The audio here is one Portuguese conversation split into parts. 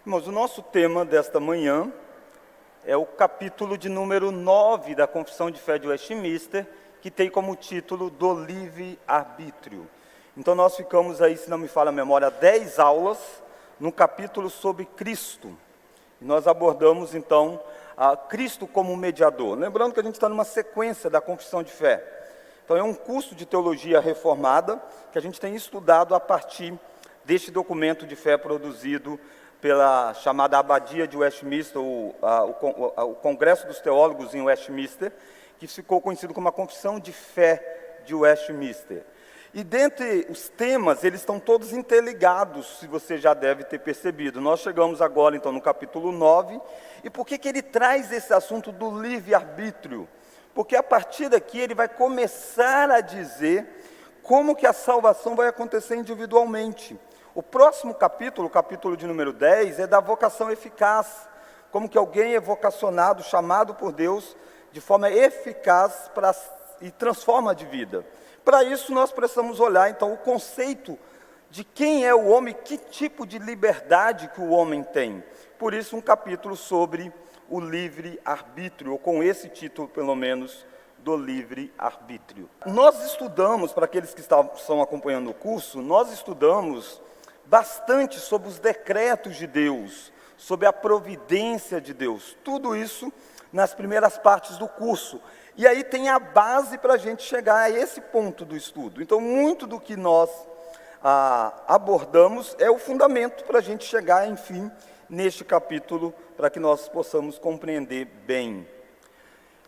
Irmãos, o nosso tema desta manhã é o capítulo de número 9 da Confissão de Fé de Westminster, que tem como título do livre-arbítrio. Então nós ficamos aí, se não me falha a memória, 10 aulas no capítulo sobre Cristo. E nós abordamos então Cristo como mediador. Lembrando que a gente está numa sequência da Confissão de Fé. Então é um curso de teologia reformada que a gente tem estudado a partir deste documento de fé produzido pela chamada Abadia de Westminster, o Congresso dos Teólogos em Westminster, que ficou conhecido como a Confissão de Fé de Westminster. E dentre os temas, eles estão todos interligados, se você já deve ter percebido. Nós chegamos agora, então, no capítulo 9, e por que ele traz esse assunto do livre-arbítrio? Porque a partir daqui ele vai começar a dizer como que a salvação vai acontecer individualmente. O próximo capítulo, o capítulo de número 10, é da vocação eficaz, como que alguém é vocacionado, chamado por Deus de forma eficaz e transforma de vida. Para isso nós precisamos olhar então o conceito de quem é o homem, que tipo de liberdade que o homem tem. Por isso um capítulo sobre o livre-arbítrio, ou com esse título pelo menos, do livre-arbítrio. Nós estudamos, para aqueles que estão acompanhando o curso, nós estudamos bastante sobre os decretos de Deus, sobre a providência de Deus, tudo isso nas primeiras partes do curso. E aí tem a base para a gente chegar a esse ponto do estudo. Então, muito do que nós abordamos é o fundamento para a gente chegar, enfim, neste capítulo, para que nós possamos compreender bem.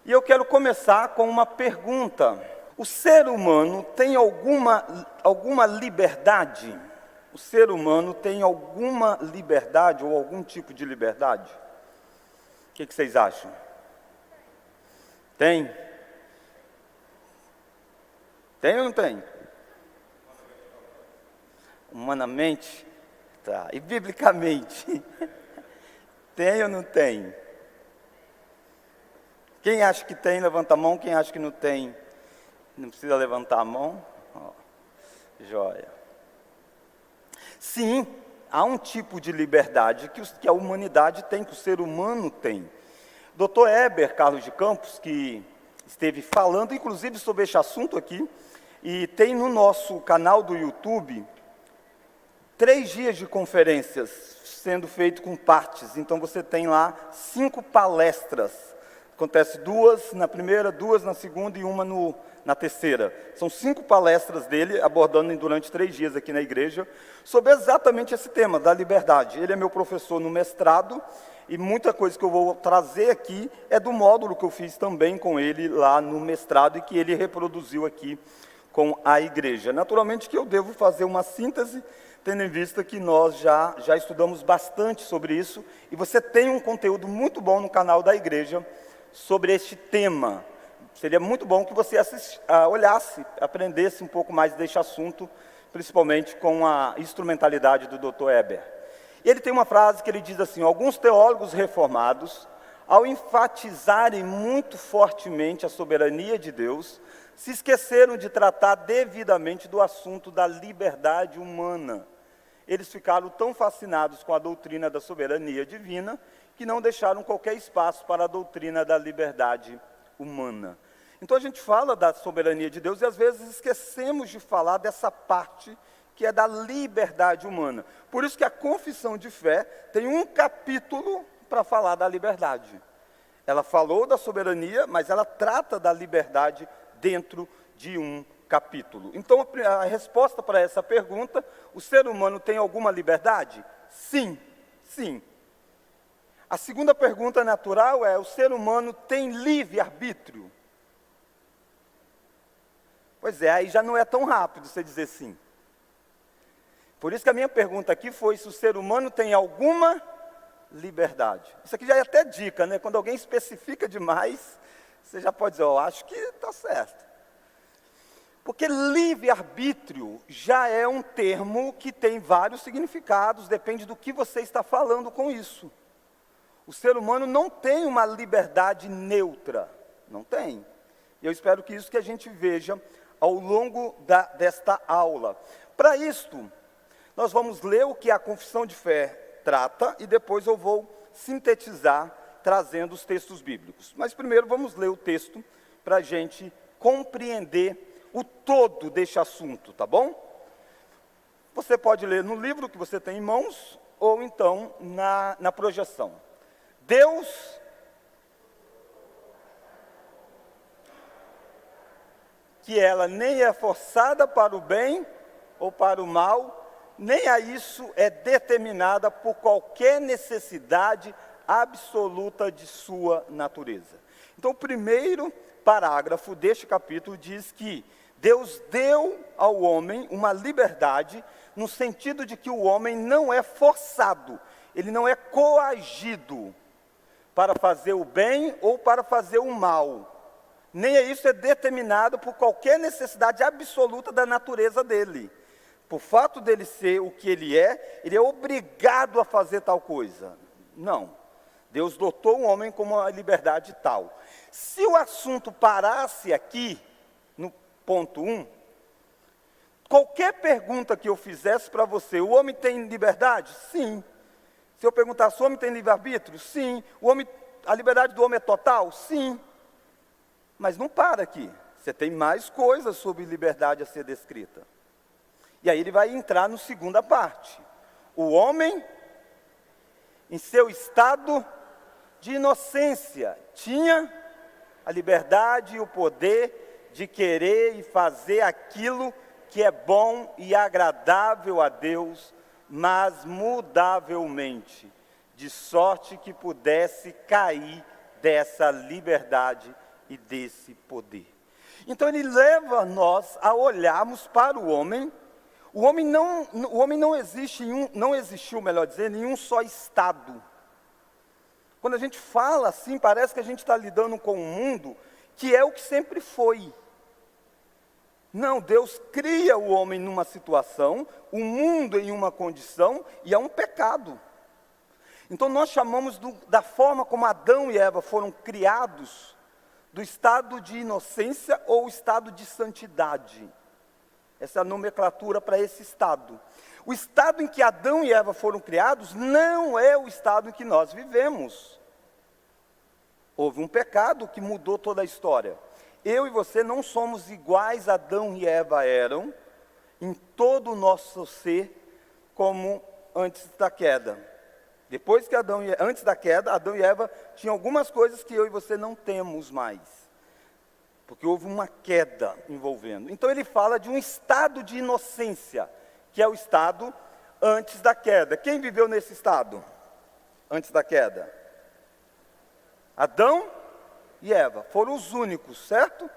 E eu quero começar com uma pergunta. O ser humano tem alguma liberdade? O ser humano tem alguma liberdade ou algum tipo de liberdade? O que vocês acham? Tem? Tem ou não tem? Humanamente? Tá. E biblicamente? Tem ou não tem? Quem acha que tem, levanta a mão. Quem acha que não tem, não precisa levantar a mão. Ó, joia. Sim, há um tipo de liberdade que a humanidade tem, que o ser humano tem. Dr. Heber Carlos de Campos, que esteve falando, inclusive, sobre este assunto aqui, e tem no nosso canal do YouTube 3 dias de conferências sendo feito com partes. Então você tem lá 5 palestras. Acontece 2 na primeira, 2 na segunda e 1 na terceira. São 5 palestras dele, abordando durante 3 dias aqui na igreja, sobre exatamente esse tema, da liberdade. Ele é meu professor no mestrado, e muita coisa que eu vou trazer aqui é do módulo que eu fiz também com ele lá no mestrado, e que ele reproduziu aqui com a igreja. Naturalmente que eu devo fazer uma síntese, tendo em vista que nós já estudamos bastante sobre isso, e você tem um conteúdo muito bom no canal da igreja sobre este tema. Seria muito bom que você olhasse, aprendesse um pouco mais deste assunto, principalmente com a instrumentalidade do Dr. Heber. E ele tem uma frase que ele diz assim: alguns teólogos reformados, ao enfatizarem muito fortemente a soberania de Deus, se esqueceram de tratar devidamente do assunto da liberdade humana. Eles ficaram tão fascinados com a doutrina da soberania divina, que não deixaram qualquer espaço para a doutrina da liberdade humana. Então a gente fala da soberania de Deus e às vezes esquecemos de falar dessa parte que é da liberdade humana. Por isso que a confissão de fé tem um capítulo para falar da liberdade. Ela falou da soberania, mas ela trata da liberdade dentro de um capítulo. Então a resposta para essa pergunta: o ser humano tem alguma liberdade? Sim, sim. A segunda pergunta natural é: o ser humano tem livre-arbítrio? Pois é, aí já não é tão rápido você dizer sim. Por isso que a minha pergunta aqui foi se o ser humano tem alguma liberdade. Isso aqui já é até dica, né? Quando alguém especifica demais, você já pode dizer: eu acho que está certo. Porque livre-arbítrio já é um termo que tem vários significados, depende do que você está falando com isso. O ser humano não tem uma liberdade neutra, não tem. E eu espero que isso que a gente veja ao longo desta aula. Para isto, nós vamos ler o que a Confissão de Fé trata e depois eu vou sintetizar trazendo os textos bíblicos. Mas primeiro vamos ler o texto para a gente compreender o todo deste assunto, tá bom? Você pode ler no livro que você tem em mãos ou então na projeção. Deus que ela nem é forçada para o bem ou para o mal, nem a isso é determinada por qualquer necessidade absoluta de sua natureza. Então, o primeiro parágrafo deste capítulo diz que Deus deu ao homem uma liberdade, no sentido de que o homem não é forçado, ele não é coagido para fazer o bem ou para fazer o mal. Nem isso é determinado por qualquer necessidade absoluta da natureza dele. Por fato dele ser o que ele é obrigado a fazer tal coisa. Não. Deus dotou o homem com uma liberdade tal. Se o assunto parasse aqui, no ponto 1, qualquer pergunta que eu fizesse para você, o homem tem liberdade? Sim. Se eu perguntasse, o homem tem livre-arbítrio? Sim. A liberdade do homem é total? Sim. Mas não para aqui. Você tem mais coisas sobre liberdade a ser descrita. E aí ele vai entrar na segunda parte. O homem, em seu estado de inocência, tinha a liberdade e o poder de querer e fazer aquilo que é bom e agradável a Deus, mas mudavelmente, de sorte que pudesse cair dessa liberdade e desse poder. Então ele leva nós a olharmos para o homem. O homem não existiu, melhor dizendo, em um só estado. Quando a gente fala assim, parece que a gente está lidando com um mundo que é o que sempre foi. Não, Deus cria o homem numa situação, o mundo em uma condição, e é um pecado. Então nós chamamos da forma como Adão e Eva foram criados, do estado de inocência ou estado de santidade. Essa é a nomenclatura para esse estado. O estado em que Adão e Eva foram criados não é o estado em que nós vivemos. Houve um pecado que mudou toda a história. Eu e você não somos iguais a Adão e Eva eram, em todo o nosso ser, como antes da queda. Antes da queda, Adão e Eva tinham algumas coisas que eu e você não temos mais. Porque houve uma queda envolvendo. Então ele fala de um estado de inocência, que é o estado antes da queda. Quem viveu nesse estado antes da queda? Adão e Eva foram os únicos, certo?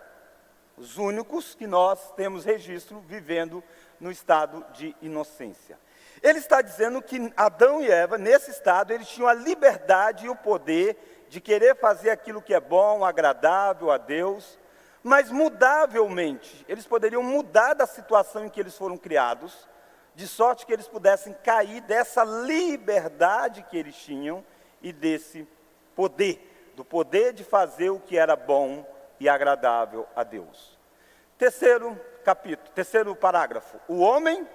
Os únicos que nós temos registro vivendo no estado de inocência. Ele está dizendo que Adão e Eva, nesse estado, eles tinham a liberdade e o poder de querer fazer aquilo que é bom, agradável a Deus, mas mudavelmente. Eles poderiam mudar da situação em que eles foram criados, de sorte que eles pudessem cair dessa liberdade que eles tinham e desse poder, do poder de fazer o que era bom e agradável a Deus. Terceiro parágrafo. O homem,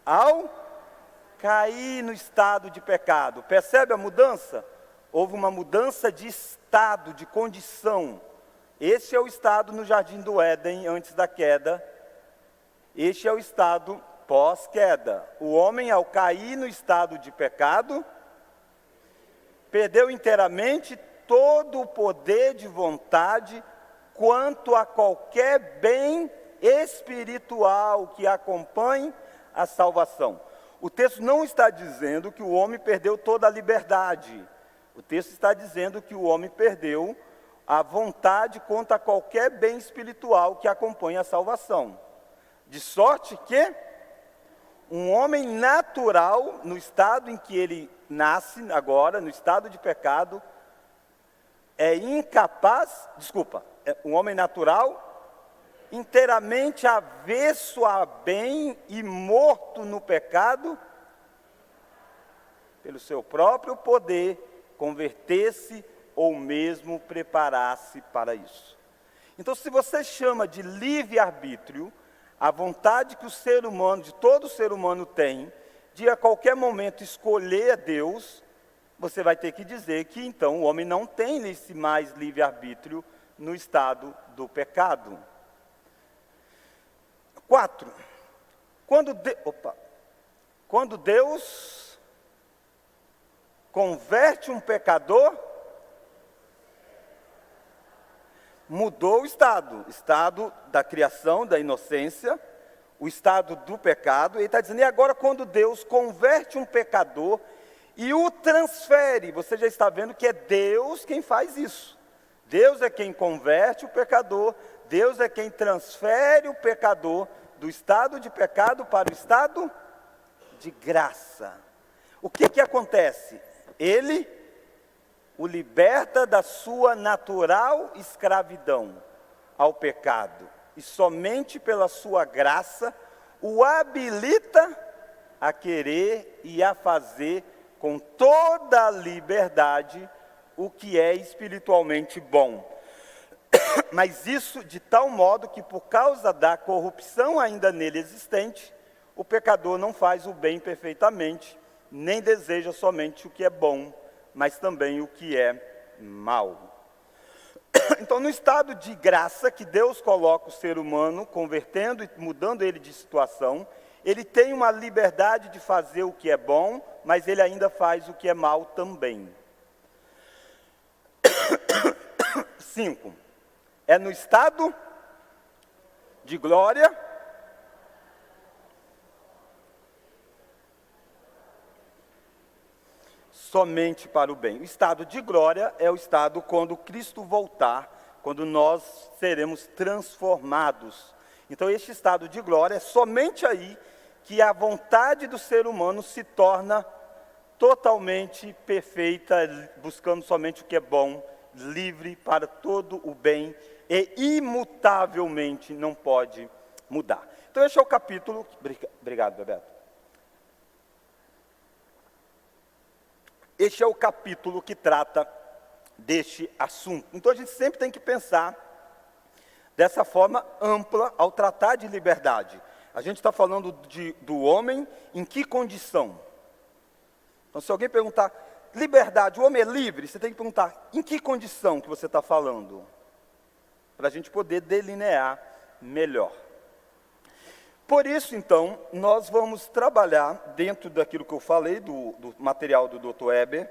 ao cair no estado de pecado, percebe a mudança? Houve uma mudança de estado, de condição. Este é o estado no Jardim do Éden, antes da queda. Este é o estado pós-queda. O homem, ao cair no estado de pecado, perdeu inteiramente todo o poder de vontade quanto a qualquer bem espiritual que acompanhe a salvação. O texto não está dizendo que o homem perdeu toda a liberdade. O texto está dizendo que o homem perdeu a vontade quanto a qualquer bem espiritual que acompanhe a salvação. De sorte que um homem natural, no estado em que ele nasce agora, no estado de pecado, um homem natural, inteiramente avesso a bem e morto no pecado, pelo seu próprio poder, converter-se ou mesmo preparar-se para isso. Então, se você chama de livre-arbítrio, a vontade que o ser humano, de todo ser humano tem, de a qualquer momento escolher Deus, você vai ter que dizer que então o homem não tem esse mais livre-arbítrio no estado do pecado. 4. Quando Deus converte um pecador, mudou o estado da criação, da inocência, o estado do pecado. Ele está dizendo, e agora quando Deus converte um pecador e o transfere, você já está vendo que é Deus quem faz isso. Deus é quem converte o pecador, Deus é quem transfere o pecador do estado de pecado para o estado de graça. O que acontece? Ele o liberta da sua natural escravidão ao pecado, e somente pela sua graça o habilita a querer e a fazer com toda a liberdade o que é espiritualmente bom. Mas isso de tal modo que, por causa da corrupção ainda nele existente, o pecador não faz o bem perfeitamente, nem deseja somente o que é bom, mas também o que é mal. Então, no estado de graça que Deus coloca o ser humano, convertendo e mudando ele de situação, ele tem uma liberdade de fazer o que é bom, mas ele ainda faz o que é mal também. 5. É no estado de glória somente para o bem. O estado de glória é o estado quando Cristo voltar, quando nós seremos transformados. Então, este estado de glória é somente aí que a vontade do ser humano se torna totalmente perfeita, buscando somente o que é bom, livre para todo o bem e imutavelmente não pode mudar. Então, este é o capítulo. Obrigado, Bebeto. Este é o capítulo que trata deste assunto. Então, a gente sempre tem que pensar dessa forma ampla ao tratar de liberdade. A gente está falando do homem em que condição? Então, se alguém perguntar, liberdade, o homem é livre? Você tem que perguntar, em que condição que você está falando? Para a gente poder delinear melhor. Por isso, então, nós vamos trabalhar dentro daquilo que eu falei, do material do Dr. Eber,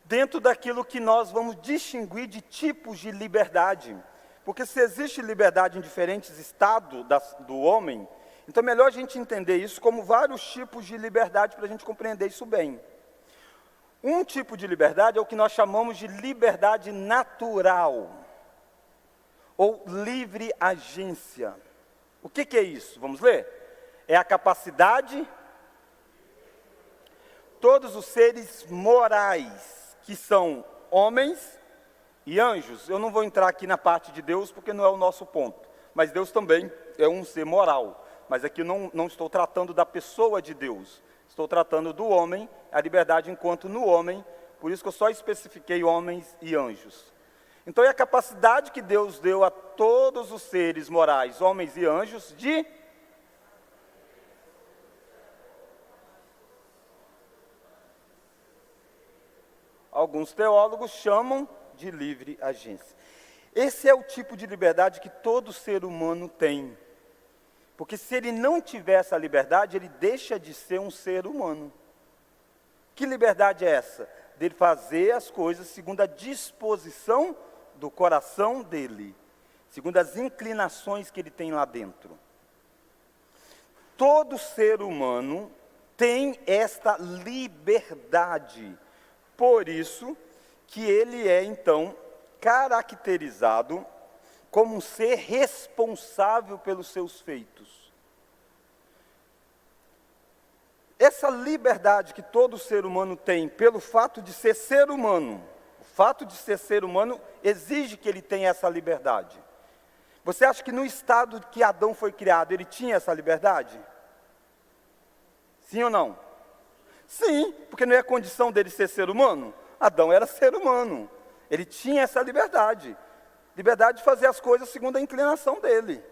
dentro daquilo que nós vamos distinguir de tipos de liberdade. Porque se existe liberdade em diferentes estados do homem, então é melhor a gente entender isso como vários tipos de liberdade para a gente compreender isso bem. Um tipo de liberdade é o que nós chamamos de liberdade natural, ou livre agência. O que é isso? Vamos ler? É a capacidade, todos os seres morais, que são homens e anjos. Eu não vou entrar aqui na parte de Deus, porque não é o nosso ponto. Mas Deus também é um ser moral. Mas aqui não estou tratando da pessoa de Deus. Estou tratando do homem, a liberdade enquanto no homem. Por isso que eu só especifiquei homens e anjos. Então, é a capacidade que Deus deu a todos os seres morais, homens e anjos, de alguns teólogos chamam de livre agência. Esse é o tipo de liberdade que todo ser humano tem. Porque se ele não tiver essa liberdade, ele deixa de ser um ser humano. Que liberdade é essa? Dele fazer as coisas segundo a disposição do coração dele, segundo as inclinações que ele tem lá dentro. Todo ser humano tem esta liberdade. Por isso que ele é, então, caracterizado como um ser responsável pelos seus feitos. Essa liberdade que todo ser humano tem, pelo fato de ser humano, o fato de ser humano exige que ele tenha essa liberdade. Você acha que no estado que Adão foi criado, ele tinha essa liberdade? Sim ou não? Sim, porque não é a condição dele ser humano. Adão era ser humano. Ele tinha essa liberdade. Liberdade de fazer as coisas segundo a inclinação dele.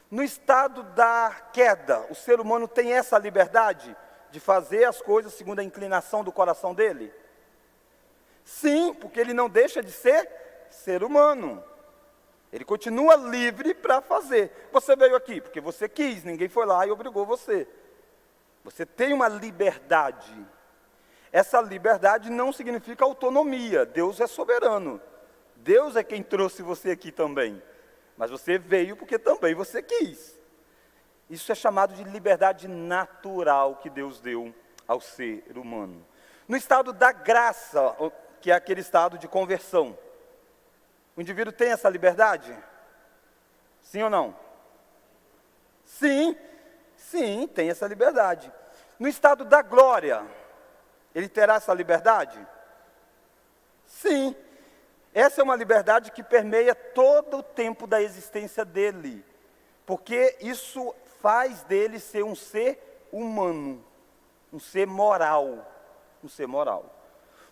No estado da queda, o ser humano tem essa liberdade de fazer as coisas segundo a inclinação do coração dele? Sim, porque ele não deixa de ser humano. Ele continua livre para fazer. Você veio aqui porque você quis, ninguém foi lá e obrigou você. Você tem uma liberdade. Essa liberdade não significa autonomia. Deus é soberano. Deus é quem trouxe você aqui também. Mas você veio porque também você quis. Isso é chamado de liberdade natural que Deus deu ao ser humano. No estado da graça, que é aquele estado de conversão, o indivíduo tem essa liberdade? Sim ou não? Sim, sim, tem essa liberdade. No estado da glória, ele terá essa liberdade? Sim. Essa é uma liberdade que permeia todo o tempo da existência dele, porque isso faz dele ser um ser humano, um ser moral, um ser moral.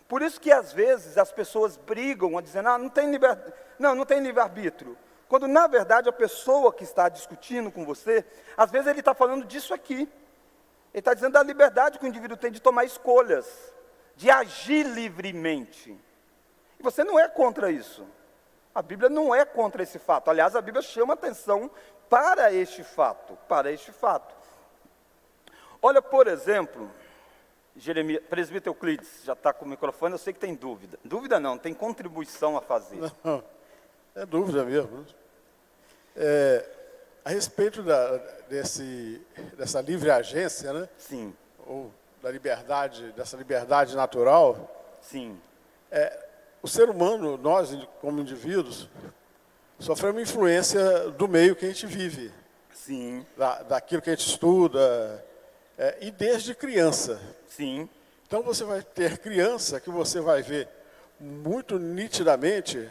Por isso que às vezes as pessoas brigam, dizendo, não tem livre-arbítrio. Quando na verdade a pessoa que está discutindo com você, às vezes ele está falando disso aqui. Ele está dizendo da liberdade que o indivíduo tem de tomar escolhas, de agir livremente. E você não é contra isso. A Bíblia não é contra esse fato. Aliás, a Bíblia chama atenção para este fato, Olha, por exemplo, Jeremias, presbítero Euclides, já está com o microfone, eu sei que tem dúvida. Dúvida não, tem contribuição a fazer. Não, é dúvida mesmo. A respeito dessa livre agência, né? Sim. Ou dessa liberdade natural. Sim. O ser humano, nós como indivíduos, sofremos influência do meio que a gente vive. Sim. Daquilo que a gente estuda, e desde criança. Sim. Então você vai ter criança que você vai ver muito nitidamente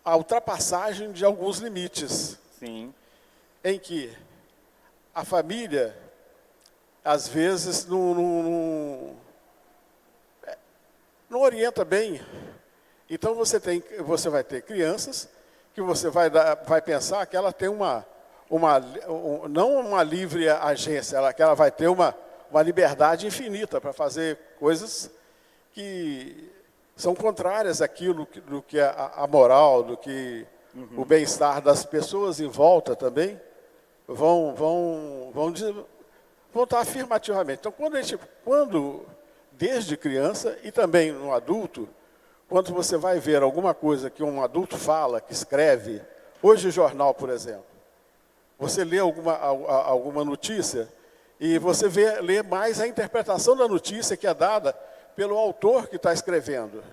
a ultrapassagem de alguns limites. Sim. Em que a família, às vezes, não orienta bem. Então você vai ter crianças que você vai pensar que ela tem não uma livre agência, que ela vai ter uma liberdade infinita para fazer coisas que são contrárias àquilo do que a moral, do que o bem-estar das pessoas em volta também vão estar afirmativamente. Então, quando desde criança e também no adulto, quando você vai ver alguma coisa que um adulto fala, que escreve, hoje jornal, por exemplo, você lê alguma notícia e você lê mais a interpretação da notícia que é dada pelo autor que está escrevendo.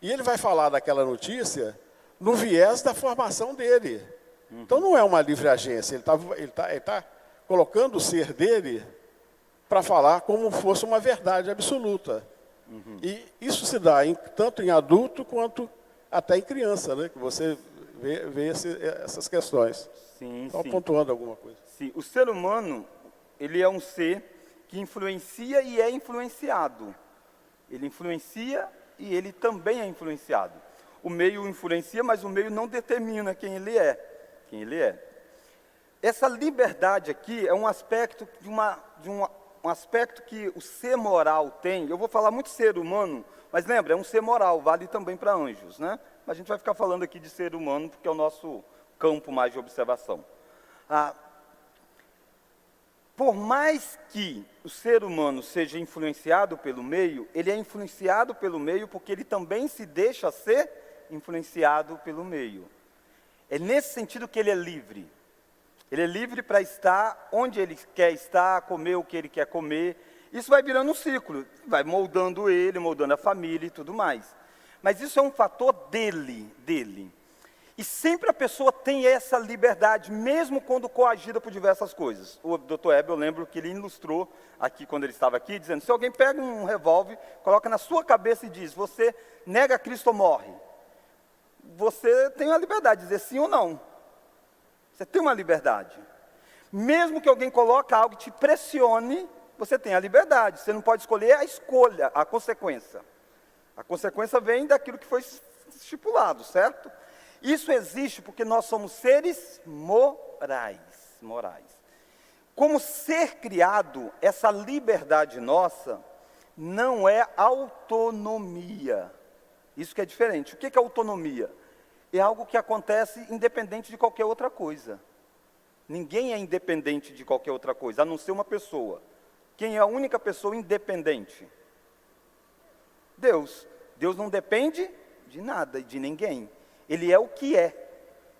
E ele vai falar daquela notícia no viés da formação dele. Então não é uma livre agência, ele tá colocando o ser dele para falar como fosse uma verdade absoluta. E isso se dá tanto em adulto quanto até em criança, né? Que você vê essas questões. Sim, Estão sim. pontuando alguma coisa. Sim. O ser humano, ele é um ser que influencia e é influenciado. Ele influencia e ele também é influenciado. O meio influencia, mas o meio não determina quem ele é. Essa liberdade aqui é um aspecto um aspecto que o ser moral tem. Eu vou falar muito ser humano, mas lembra, é um ser moral, vale também para anjos, né? Mas a gente vai ficar falando aqui de ser humano, porque é o nosso campo mais de observação. Por mais que o ser humano seja influenciado pelo meio, ele é influenciado pelo meio porque ele também se deixa ser influenciado pelo meio. É nesse sentido que ele é livre. Ele é livre para estar onde ele quer estar, comer o que ele quer comer. Isso vai virando um ciclo, vai moldando ele, moldando a família e tudo mais. Mas isso é um fator dele. E sempre a pessoa tem essa liberdade, mesmo quando coagida por diversas coisas. O Dr. Hebe, eu lembro que ele ilustrou aqui, quando ele estava aqui, dizendo, se alguém pega um revólver, coloca na sua cabeça e diz, você nega Cristo ou morre? Você tem a liberdade de dizer sim ou não. Você tem uma liberdade. Mesmo que alguém coloque algo que te pressione, você tem a liberdade. Você não pode escolher a escolha, a consequência. A consequência vem daquilo que foi estipulado, certo? Isso existe porque nós somos seres morais. morais. Como ser criado, essa liberdade nossa não é autonomia. Isso que é diferente. O que é autonomia? É algo que acontece independente de qualquer outra coisa. Ninguém é independente de qualquer outra coisa, a não ser uma pessoa. Quem é a única pessoa independente? Deus. Deus não depende de nada e de ninguém. Ele é o que é.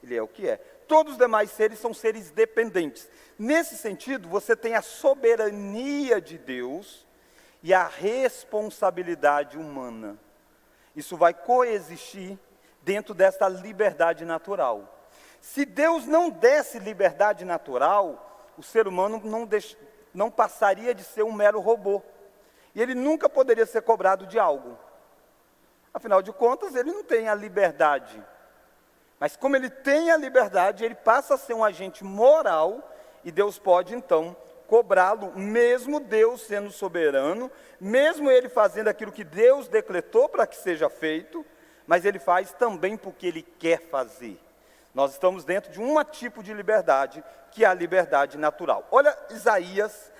Ele é o que é. Todos os demais seres são seres dependentes. Nesse sentido, você tem a soberania de Deus e a responsabilidade humana. Isso vai coexistir dentro dessa liberdade natural. Se Deus não desse liberdade natural, o ser humano não passaria de ser um mero robô. E ele nunca poderia ser cobrado de algo. Afinal de contas, ele não tem a liberdade. Mas como ele tem a liberdade, ele passa a ser um agente moral, e Deus pode então cobrá-lo, mesmo Deus sendo soberano, mesmo ele fazendo aquilo que Deus decretou para que seja feito, mas ele faz também porque ele quer fazer. Nós estamos dentro de um tipo de liberdade, que é a liberdade natural. Olha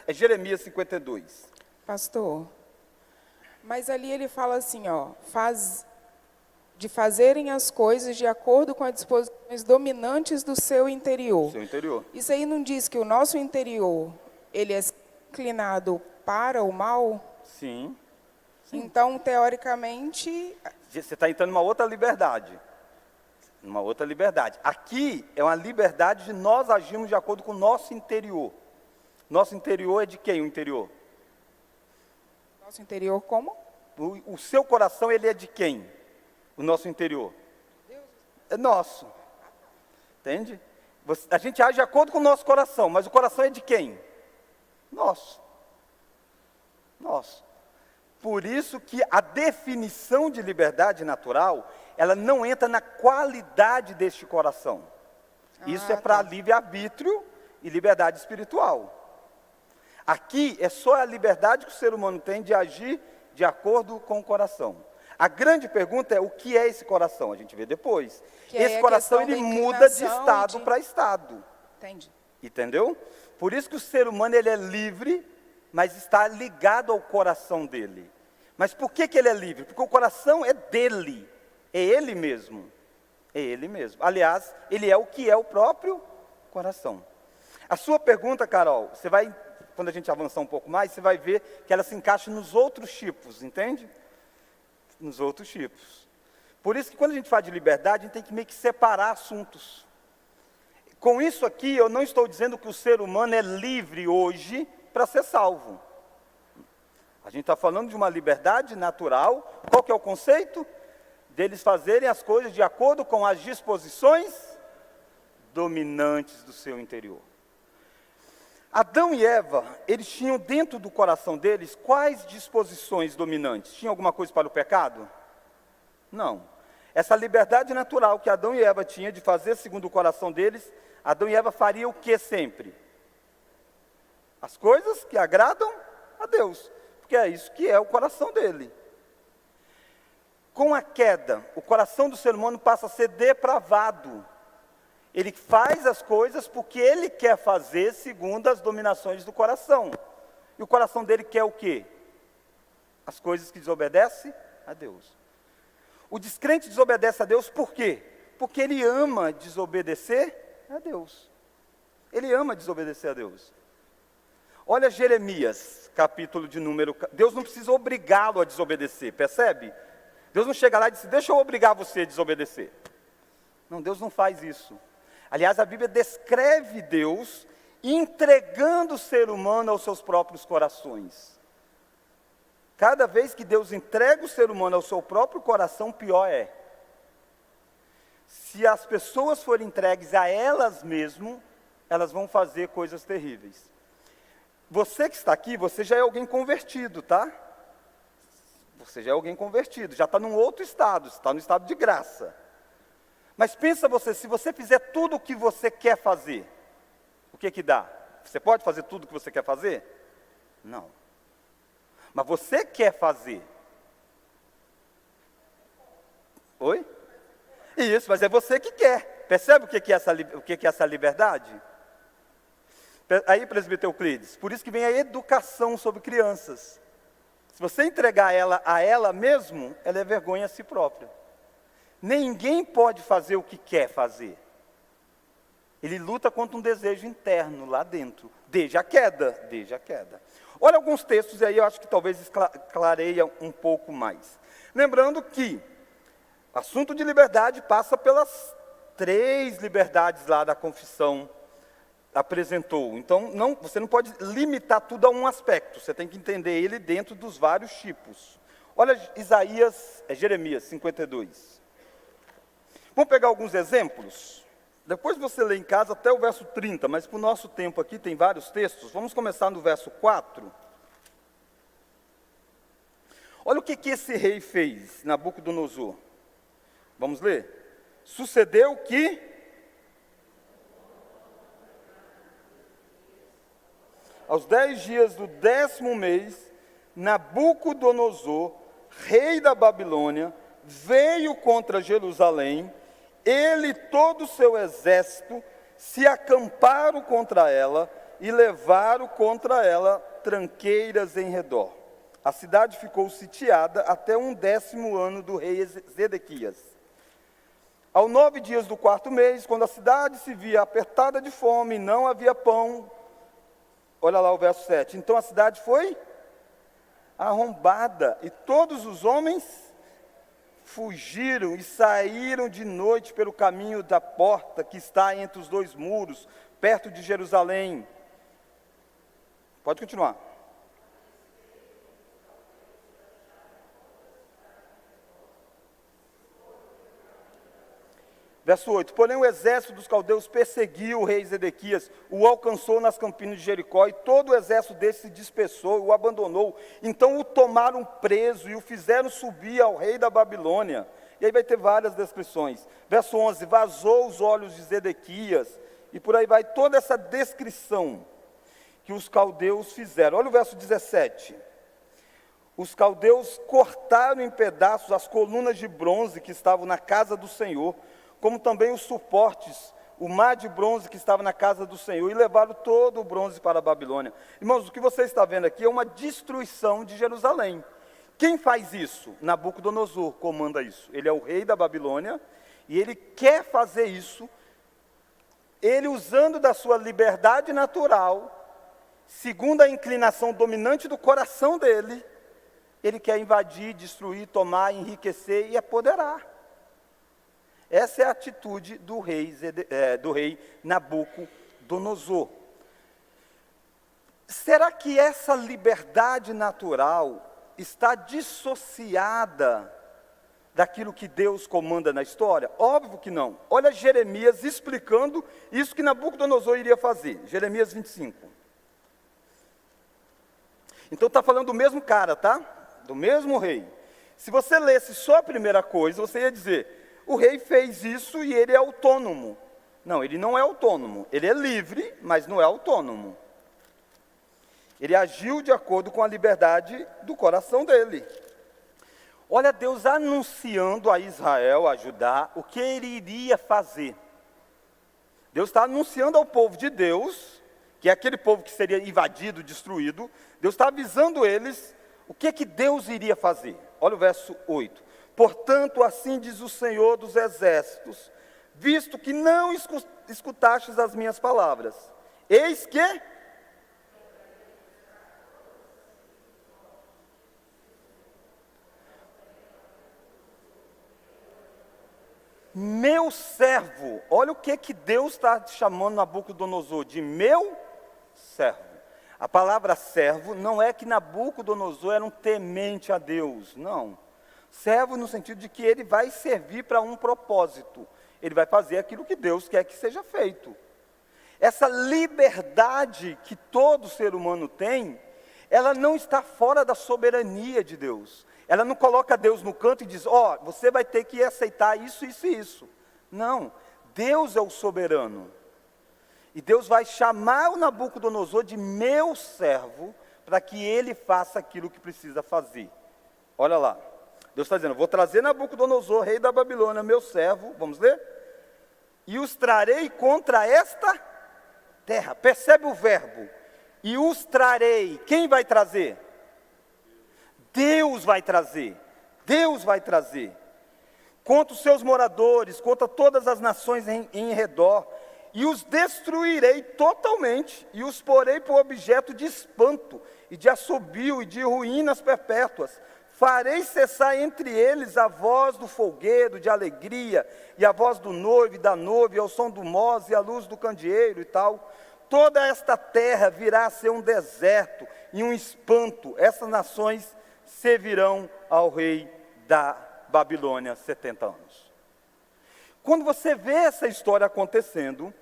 Jeremias 52. Pastor, mas ali ele fala assim, de fazerem as coisas de acordo com as disposições dominantes do seu interior. Seu interior. Isso aí não diz que o nosso interior, ele é inclinado para o mal? Sim. Então, teoricamente... Você está entrando numa outra liberdade. Uma outra liberdade. Aqui é uma liberdade de nós agirmos de acordo com o nosso interior. Nosso interior é de quem o interior? Nosso interior como? O seu coração, ele é de quem? O nosso interior? Deus. É nosso. Entende? A gente age de acordo com o nosso coração, mas o coração é de quem? Nosso. Nosso. Por isso que a definição de liberdade natural, ela não entra na qualidade deste coração. Isso é para livre-arbítrio e liberdade espiritual. Aqui é só a liberdade que o ser humano tem de agir de acordo com o coração. A grande pergunta é, o que é esse coração? A gente vê depois. Esse coração, ele muda de estado para estado. Entendi. Entendeu? Por isso que o ser humano, ele é livre, mas está ligado ao coração dele. Mas por que ele é livre? Porque o coração é dele, é ele mesmo. É ele mesmo. Aliás, ele é o que é o próprio coração. A sua pergunta, Carol, você vai, quando a gente avançar um pouco mais, você vai ver que ela se encaixa nos outros tipos, entende? Nos outros tipos. Por isso que quando a gente fala de liberdade, a gente tem que meio que separar assuntos. Com isso aqui, eu não estou dizendo que o ser humano é livre hoje para ser salvo. A gente está falando de uma liberdade natural. Qual que é o conceito? Deles fazerem as coisas de acordo com as disposições dominantes do seu interior. Adão e Eva, eles tinham dentro do coração deles quais disposições dominantes? Tinha alguma coisa para o pecado? Não. Essa liberdade natural que Adão e Eva tinham de fazer segundo o coração deles, Adão e Eva fariam o que sempre? As coisas que agradam a Deus, porque é isso que é o coração dele. Com a queda, o coração do ser humano passa a ser depravado. Ele faz as coisas porque ele quer fazer segundo as dominações do coração. E o coração dele quer o quê? As coisas que desobedecem a Deus. O descrente desobedece a Deus por quê? Porque ele ama desobedecer a Deus. Ele ama desobedecer a Deus. Olha Jeremias, capítulo de número... Deus não precisa obrigá-lo a desobedecer, percebe? Deus não chega lá e diz, deixa eu obrigar você a desobedecer. Não, Deus não faz isso. Aliás, a Bíblia descreve Deus entregando o ser humano aos seus próprios corações. Cada vez que Deus entrega o ser humano ao seu próprio coração, pior é. Se as pessoas forem entregues a elas mesmas, elas vão fazer coisas terríveis. Você que está aqui, você já é alguém convertido, tá? Você já é alguém convertido, já está num outro estado, está no estado de graça. Mas pensa você, se você fizer tudo o que você quer fazer, o que dá? Você pode fazer tudo o que você quer fazer? Não. Mas você quer fazer. Oi? Isso, mas é você que quer. Percebe o que é essa liberdade? Aí, presbítero Euclides, por isso que vem a educação sobre crianças. Se você entregar ela a ela mesmo, ela é vergonha a si própria. Ninguém pode fazer o que quer fazer. Ele luta contra um desejo interno lá dentro, desde a queda. Olha alguns textos, e aí eu acho que talvez clareia um pouco mais. Lembrando que assunto de liberdade passa pelas 3 liberdades lá da confissão apresentou. Então, você não pode limitar tudo a um aspecto, você tem que entender ele dentro dos vários tipos. Olha Jeremias 52. Vamos pegar alguns exemplos? Depois você lê em casa até o verso 30, mas para o nosso tempo aqui tem vários textos. Vamos começar no verso 4. Olha o que esse rei fez, Nabucodonosor. Vamos ler? Sucedeu que aos 10 dias do 10º mês, Nabucodonosor, rei da Babilônia, veio contra Jerusalém. Ele e todo o seu exército se acamparam contra ela e levaram contra ela tranqueiras em redor. A cidade ficou sitiada até um 10º ano do rei Zedequias. Aos 9 dias do 4º mês, quando a cidade se via apertada de fome e não havia pão, olha lá o verso 7. Então a cidade foi arrombada e todos os homens fugiram e saíram de noite pelo caminho da porta que está entre os 2 muros, perto de Jerusalém. Pode continuar. Verso 8, porém o exército dos caldeus perseguiu o rei Zedequias, o alcançou nas campinas de Jericó, e todo o exército dele se dispersou e o abandonou. Então o tomaram preso e o fizeram subir ao rei da Babilônia. E aí vai ter várias descrições. Verso 11, vazou os olhos de Zedequias, e por aí vai toda essa descrição que os caldeus fizeram. Olha o verso 17. Os caldeus cortaram em pedaços as colunas de bronze que estavam na casa do Senhor, como também os suportes, o mar de bronze que estava na casa do Senhor, e levaram todo o bronze para a Babilônia. Irmãos, o que você está vendo aqui é uma destruição de Jerusalém. Quem faz isso? Nabucodonosor comanda isso. Ele é o rei da Babilônia, e ele quer fazer isso, ele usando da sua liberdade natural, segundo a inclinação dominante do coração dele, ele quer invadir, destruir, tomar, enriquecer e apoderar. Essa é a atitude do rei Nabucodonosor. Será que essa liberdade natural está dissociada daquilo que Deus comanda na história? Óbvio que não. Olha Jeremias explicando isso que Nabucodonosor iria fazer. Jeremias 25. Então está falando do mesmo cara, tá? Do mesmo rei. Se você lesse só a primeira coisa, você ia dizer: o rei fez isso e ele é autônomo. Não, ele não é autônomo. Ele é livre, mas não é autônomo. Ele agiu de acordo com a liberdade do coração dele. Olha Deus anunciando a Israel, a Judá, o que ele iria fazer. Deus está anunciando ao povo de Deus, que é aquele povo que seria invadido, destruído. Deus está avisando eles o que Deus iria fazer. Olha o verso 8. Portanto, assim diz o Senhor dos Exércitos, visto que não escutastes as minhas palavras, eis que meu servo, olha o que Deus está chamando Nabucodonosor de meu servo. A palavra servo não é que Nabucodonosor era um temente a Deus, não. Servo no sentido de que ele vai servir para um propósito. Ele vai fazer aquilo que Deus quer que seja feito. Essa liberdade que todo ser humano tem, ela não está fora da soberania de Deus. Ela não coloca Deus no canto e diz: ó, você vai ter que aceitar isso, isso e isso. Não, Deus é o soberano. E Deus vai chamar o Nabucodonosor de meu servo, para que ele faça aquilo que precisa fazer. Olha lá. Deus está dizendo: vou trazer Nabucodonosor, rei da Babilônia, meu servo, vamos ler? E os trarei contra esta terra. Percebe o verbo? E os trarei. Quem vai trazer? Deus vai trazer. Deus vai trazer. Contra os seus moradores, contra todas as nações em redor, e os destruirei totalmente, e os porei por objeto de espanto, e de assobio, e de ruínas perpétuas. Farei cessar entre eles a voz do folguedo, de alegria, e a voz do noivo e da noiva, e ao som do moz, e a luz do candeeiro e tal. Toda esta terra virá a ser um deserto e um espanto. Essas nações servirão ao rei da Babilônia 70 anos. Quando você vê essa história acontecendo,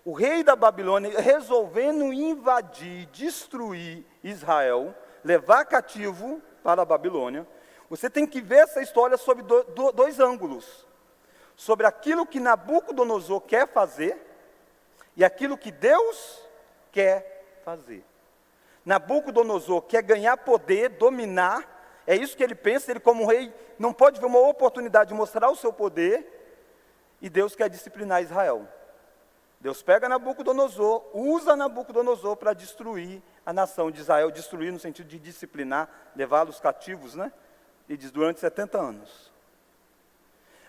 o rei da Babilônia resolvendo invadir, destruir Israel, levar cativo para a Babilônia, você tem que ver essa história sob dois ângulos. Sobre aquilo que Nabucodonosor quer fazer e aquilo que Deus quer fazer. Nabucodonosor quer ganhar poder, dominar. É isso que ele pensa, ele como rei não pode ver uma oportunidade de mostrar o seu poder, e Deus quer disciplinar Israel. Deus pega Nabucodonosor, usa Nabucodonosor para destruir a nação de Israel, destruir no sentido de disciplinar, levá-los cativos, né? E diz, durante 70 anos.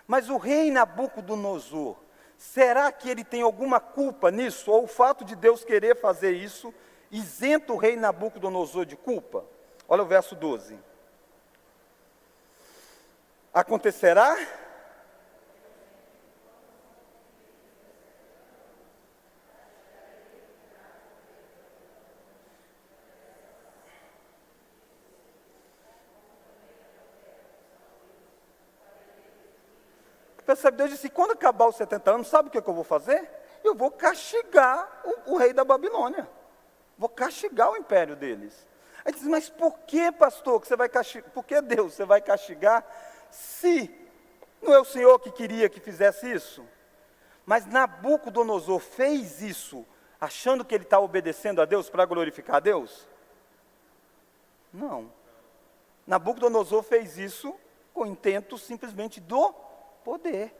Mas o rei Nabucodonosor, será que ele tem alguma culpa nisso? Ou o fato de Deus querer fazer isso, isenta o rei Nabucodonosor de culpa? Olha o verso 12. Acontecerá percebe, Deus disse, quando acabar os 70 anos, sabe o que eu vou fazer? Eu vou castigar o rei da Babilônia. Vou castigar o império deles. Aí diz, mas por que, pastor, que você vai castigar? Por que, Deus, você vai castigar se não é o Senhor que queria que fizesse isso? Mas Nabucodonosor fez isso achando que ele está obedecendo a Deus para glorificar a Deus? Não. Nabucodonosor fez isso com intento simplesmente do poder.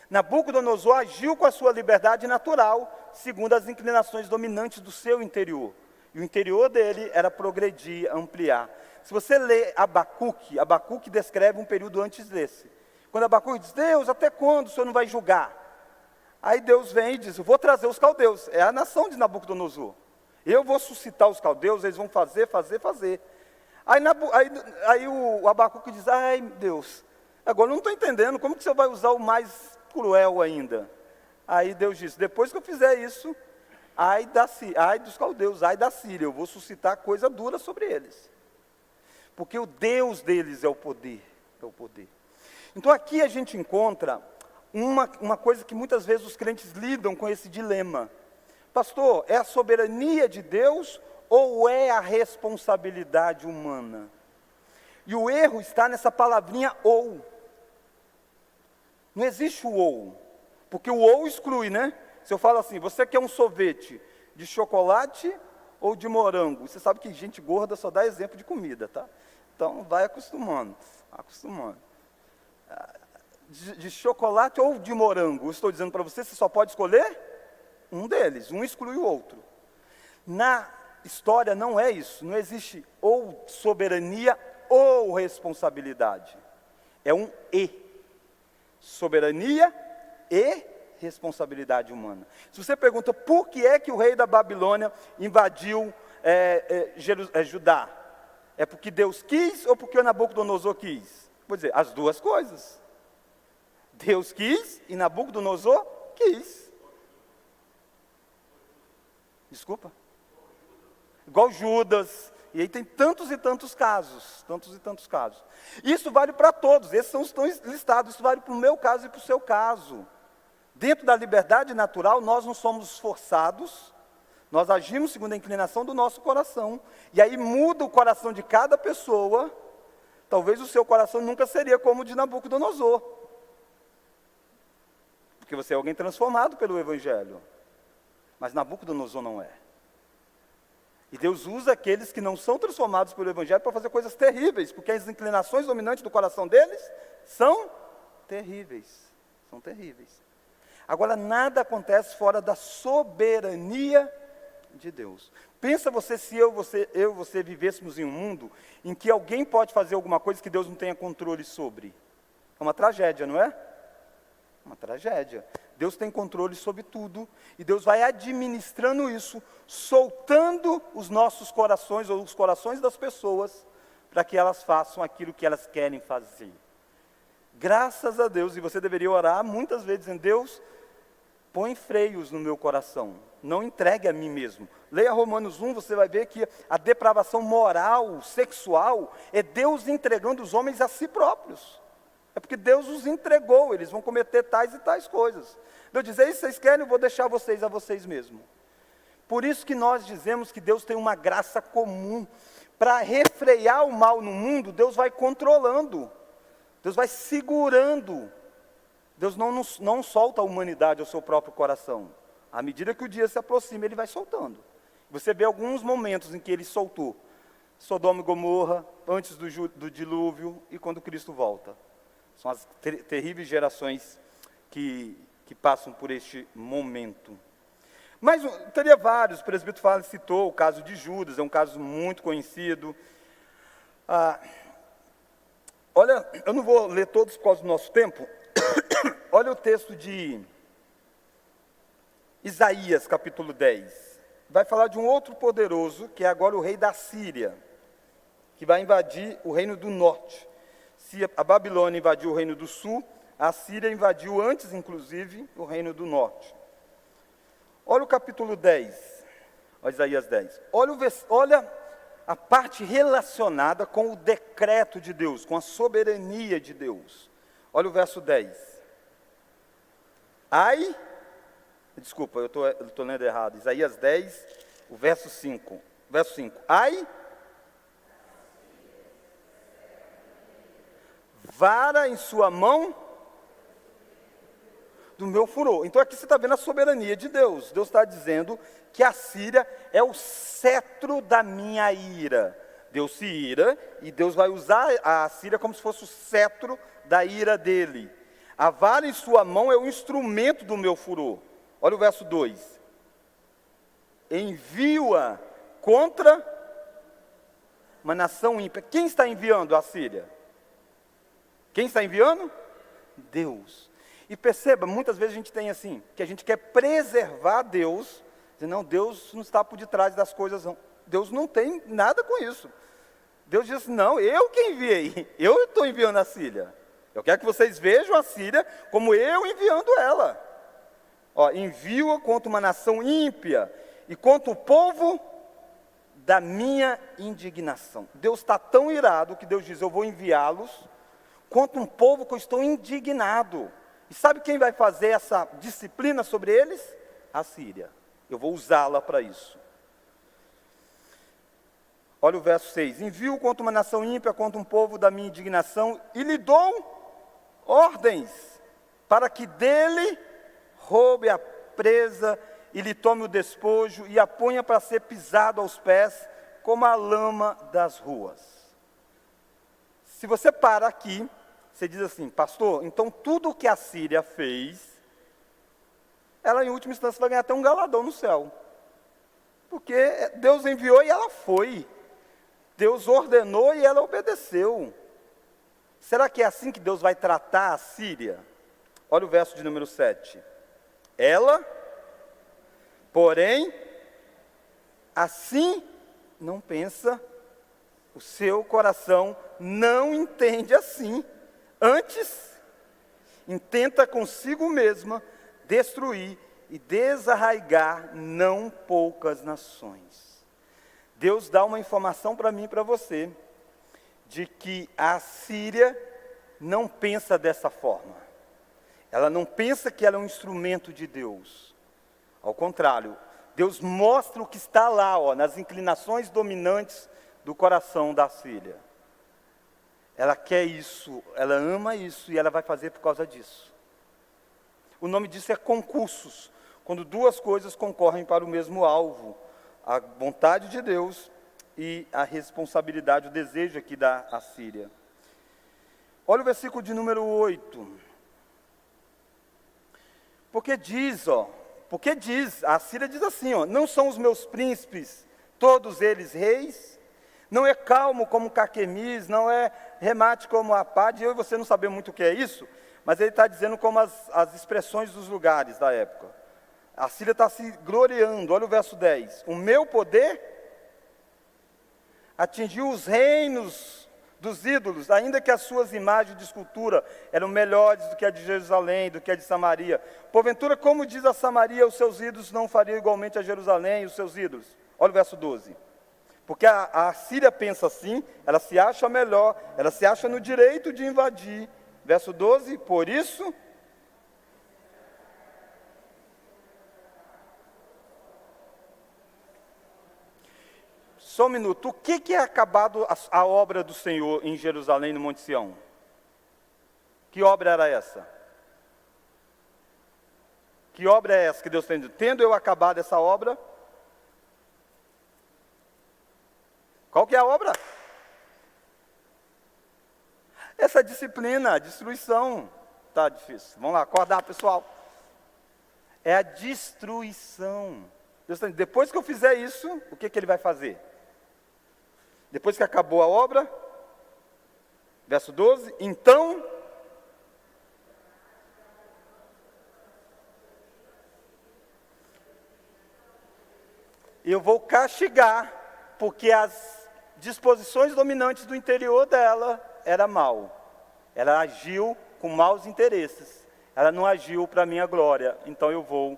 Nabucodonosor agiu com a sua liberdade natural, segundo as inclinações dominantes do seu interior. E o interior dele era progredir, ampliar. Se você lê Abacuque descreve um período antes desse. Quando Abacuque diz, Deus, até quando o Senhor não vai julgar? Aí Deus vem e diz, eu vou trazer os caldeus. É a nação de Nabucodonosor. Eu vou suscitar os caldeus, eles vão fazer. Aí o Abacuque diz, ai Deus, agora eu não estou entendendo, como que o Senhor vai usar o mais cruel ainda? Aí Deus diz, depois que eu fizer isso, ai dos caldeus, ai da Síria, eu vou suscitar coisa dura sobre eles. Porque o Deus deles é o poder. Então aqui a gente encontra uma coisa que muitas vezes os crentes lidam com esse dilema. Pastor, é a soberania de Deus ou é a responsabilidade humana? E o erro está nessa palavrinha ou. Não existe o ou, porque o ou exclui, né? Se eu falo assim, você quer um sorvete de chocolate ou de morango? Você sabe que gente gorda só dá exemplo de comida, tá? Então vai acostumando. De chocolate ou de morango, eu estou dizendo para você, você só pode escolher um deles, um exclui o outro. Na história não é isso, não existe ou soberania ou responsabilidade. É um e. Soberania e responsabilidade humana. Se você pergunta por que é que o rei da Babilônia invadiu Judá, é porque Deus quis ou porque Nabucodonosor quis? Vou dizer, as duas coisas. Deus quis e Nabucodonosor quis. Desculpa? Igual Judas. E aí tem tantos e tantos casos. Isso vale para todos, esses são os que estão listados. Isso vale para o meu caso e para o seu caso. Dentro da liberdade natural, nós não somos forçados, nós agimos segundo a inclinação do nosso coração. E aí muda o coração de cada pessoa. Talvez o seu coração nunca seria como o de Nabucodonosor. Porque você é alguém transformado pelo Evangelho. Mas Nabucodonosor não é. E Deus usa aqueles que não são transformados pelo Evangelho para fazer coisas terríveis, porque as inclinações dominantes do coração deles são terríveis. Agora, nada acontece fora da soberania de Deus. Pensa você se eu e você vivêssemos em um mundo em que alguém pode fazer alguma coisa que Deus não tenha controle sobre. É uma tragédia, não é? Uma tragédia. Deus tem controle sobre tudo e Deus vai administrando isso, soltando os nossos corações ou os corações das pessoas para que elas façam aquilo que elas querem fazer. Graças a Deus, e você deveria orar muitas vezes dizendo: Deus, põe freios no meu coração, não entregue a mim mesmo. Leia Romanos 1, você vai ver que a depravação moral, sexual, é Deus entregando os homens a si próprios. É porque Deus os entregou, eles vão cometer tais e tais coisas. Deus diz: isso vocês querem, eu vou deixar vocês a vocês mesmos. Por isso que nós dizemos que Deus tem uma graça comum. Para refrear o mal no mundo, Deus vai controlando, Deus vai segurando. Deus não solta a humanidade ao seu próprio coração. À medida que o dia se aproxima, Ele vai soltando. Você vê alguns momentos em que Ele soltou Sodoma e Gomorra, antes do dilúvio e quando Cristo volta. São as terríveis gerações que passam por este momento. Mas teria vários, o presbítero Fale citou o caso de Judas, é um caso muito conhecido. Olha, eu não vou ler todos por causa do nosso tempo. Olha o texto de Isaías, capítulo 10. Vai falar de um outro poderoso, que é agora o rei da Síria, que vai invadir o reino do norte. Se a Babilônia invadiu o reino do sul, a Síria invadiu antes, inclusive, o reino do norte. Olha o capítulo 10, Isaías 10. Olha a parte relacionada com o decreto de Deus, com a soberania de Deus. Olha o verso 10. Desculpa, eu estou lendo errado. Isaías 10, o verso 5. Verso 5. Vara em sua mão do meu furor. Então aqui você está vendo a soberania de Deus. Deus está dizendo que a Síria é o cetro da minha ira. Deus se ira e Deus vai usar a Síria como se fosse o cetro da ira dele. A vara em sua mão é o instrumento do meu furor. Olha o verso 2. Envio-a contra uma nação ímpia. Quem está enviando a Síria? Quem está enviando? Deus. E perceba, muitas vezes a gente tem assim, que a gente quer preservar Deus, dizendo: não, Deus não está por detrás das coisas, não. Deus não tem nada com isso. Deus diz: não, eu que enviei, eu estou enviando a Síria. Eu quero que vocês vejam a Síria como eu enviando ela. Envio-a contra uma nação ímpia e contra o povo da minha indignação. Deus está tão irado que Deus diz: eu vou enviá-los contra um povo que eu estou indignado. E sabe quem vai fazer essa disciplina sobre eles? A Síria. Eu vou usá-la para isso. Olha o verso 6. Envio contra uma nação ímpia, contra um povo da minha indignação, e lhe dou ordens para que dele roube a presa e lhe tome o despojo e a ponha para ser pisado aos pés como a lama das ruas. Se você para aqui, você diz assim: pastor, então tudo o que a Síria fez, ela em última instância vai ganhar até um galardão no céu. Porque Deus enviou e ela foi. Deus ordenou e ela obedeceu. Será que é assim que Deus vai tratar a Síria? Olha o verso de número 7. Ela, porém, assim não pensa, o seu coração não entende assim. Antes, intenta consigo mesma destruir e desarraigar não poucas nações. Deus dá uma informação para mim e para você, de que a Síria não pensa dessa forma. Ela não pensa que ela é um instrumento de Deus. Ao contrário, Deus mostra o que está lá, nas inclinações dominantes do coração da Síria. Ela quer isso, ela ama isso e ela vai fazer por causa disso. O nome disso é concursos, quando duas coisas concorrem para o mesmo alvo: a vontade de Deus e a responsabilidade, o desejo aqui da Assíria. Olha o versículo de número 8. Porque a Síria diz assim, não são os meus príncipes, todos eles reis, não é calmo como Carquemis, não é remate como Apad, eu e você não sabemos muito o que é isso, mas ele está dizendo como as expressões dos lugares da época. A Síria está se gloriando, olha o verso 10, o meu poder atingiu os reinos dos ídolos, ainda que as suas imagens de escultura eram melhores do que a de Jerusalém, do que a de Samaria. Porventura, como diz a Samaria, os seus ídolos não fariam igualmente a Jerusalém, os seus ídolos. Olha o verso 12. Porque a Síria pensa assim, ela se acha melhor, ela se acha no direito de invadir. Verso 12, por isso... Só um minuto, o que é acabado a obra do Senhor em Jerusalém, no Monte Sião? Que obra era essa? Que obra é essa que Deus tem dito? Tendo eu acabado essa obra, qual que é a obra? Essa disciplina, a destruição. Tá difícil, vamos lá, acordar pessoal. É a destruição. Deus está dizendo, depois que eu fizer isso, o que Ele vai fazer? Depois que acabou a obra, verso 12, então, eu vou castigar, porque as disposições dominantes do interior dela era mal. Ela agiu com maus interesses, ela não agiu para a minha glória, então eu vou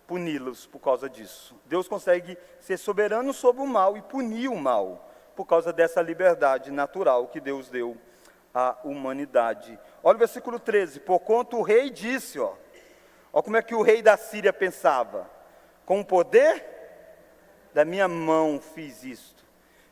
puni-los por causa disso. Deus consegue ser soberano sobre o mal e punir o mal, por causa dessa liberdade natural que Deus deu à humanidade. Olha o versículo 13, porquanto o rei disse, olha como é que o rei da Síria pensava, com o poder da minha mão fiz isto,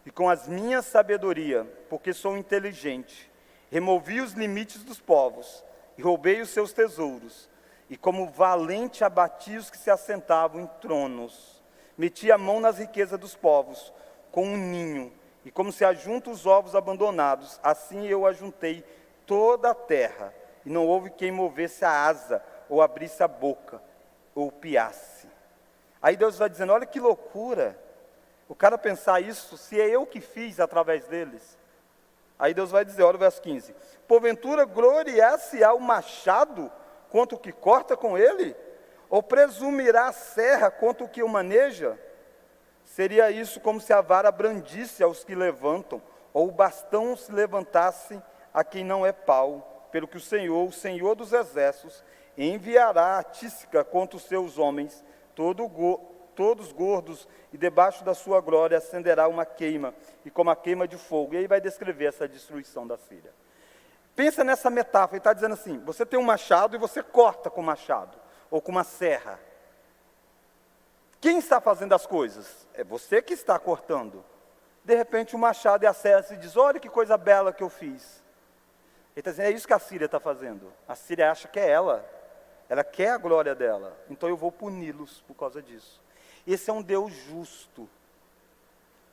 e com as minhas sabedoria, porque sou inteligente, removi os limites dos povos, e roubei os seus tesouros, e como valente abati os que se assentavam em tronos, meti a mão nas riquezas dos povos, com um ninho, e como se ajunta os ovos abandonados, assim eu ajuntei toda a terra, e não houve quem movesse a asa, ou abrisse a boca, ou piasse. Aí Deus vai dizendo, olha que loucura, o cara pensar isso, se é eu que fiz através deles. Aí Deus vai dizer, olha o verso 15, porventura gloriar-se-á o machado contra o que corta com ele? Ou presumirá a serra contra o que o maneja? Seria isso como se a vara brandisse aos que levantam, ou o bastão se levantasse a quem não é pau, pelo que o Senhor dos exércitos, enviará a tísica contra os seus homens, todos gordos, e debaixo da sua glória acenderá uma queima, e como a queima de fogo. E aí vai descrever essa destruição da Síria. Pensa nessa metáfora, ele está dizendo assim, você tem um machado e você corta com o machado, ou com uma serra. Quem está fazendo as coisas? É você que está cortando. De repente o machado e a serra se diz, olha que coisa bela que eu fiz. Ele está dizendo, é isso que a Síria está fazendo. A Síria acha que é ela quer a glória dela, então eu vou puni-los por causa disso. Esse é um Deus justo,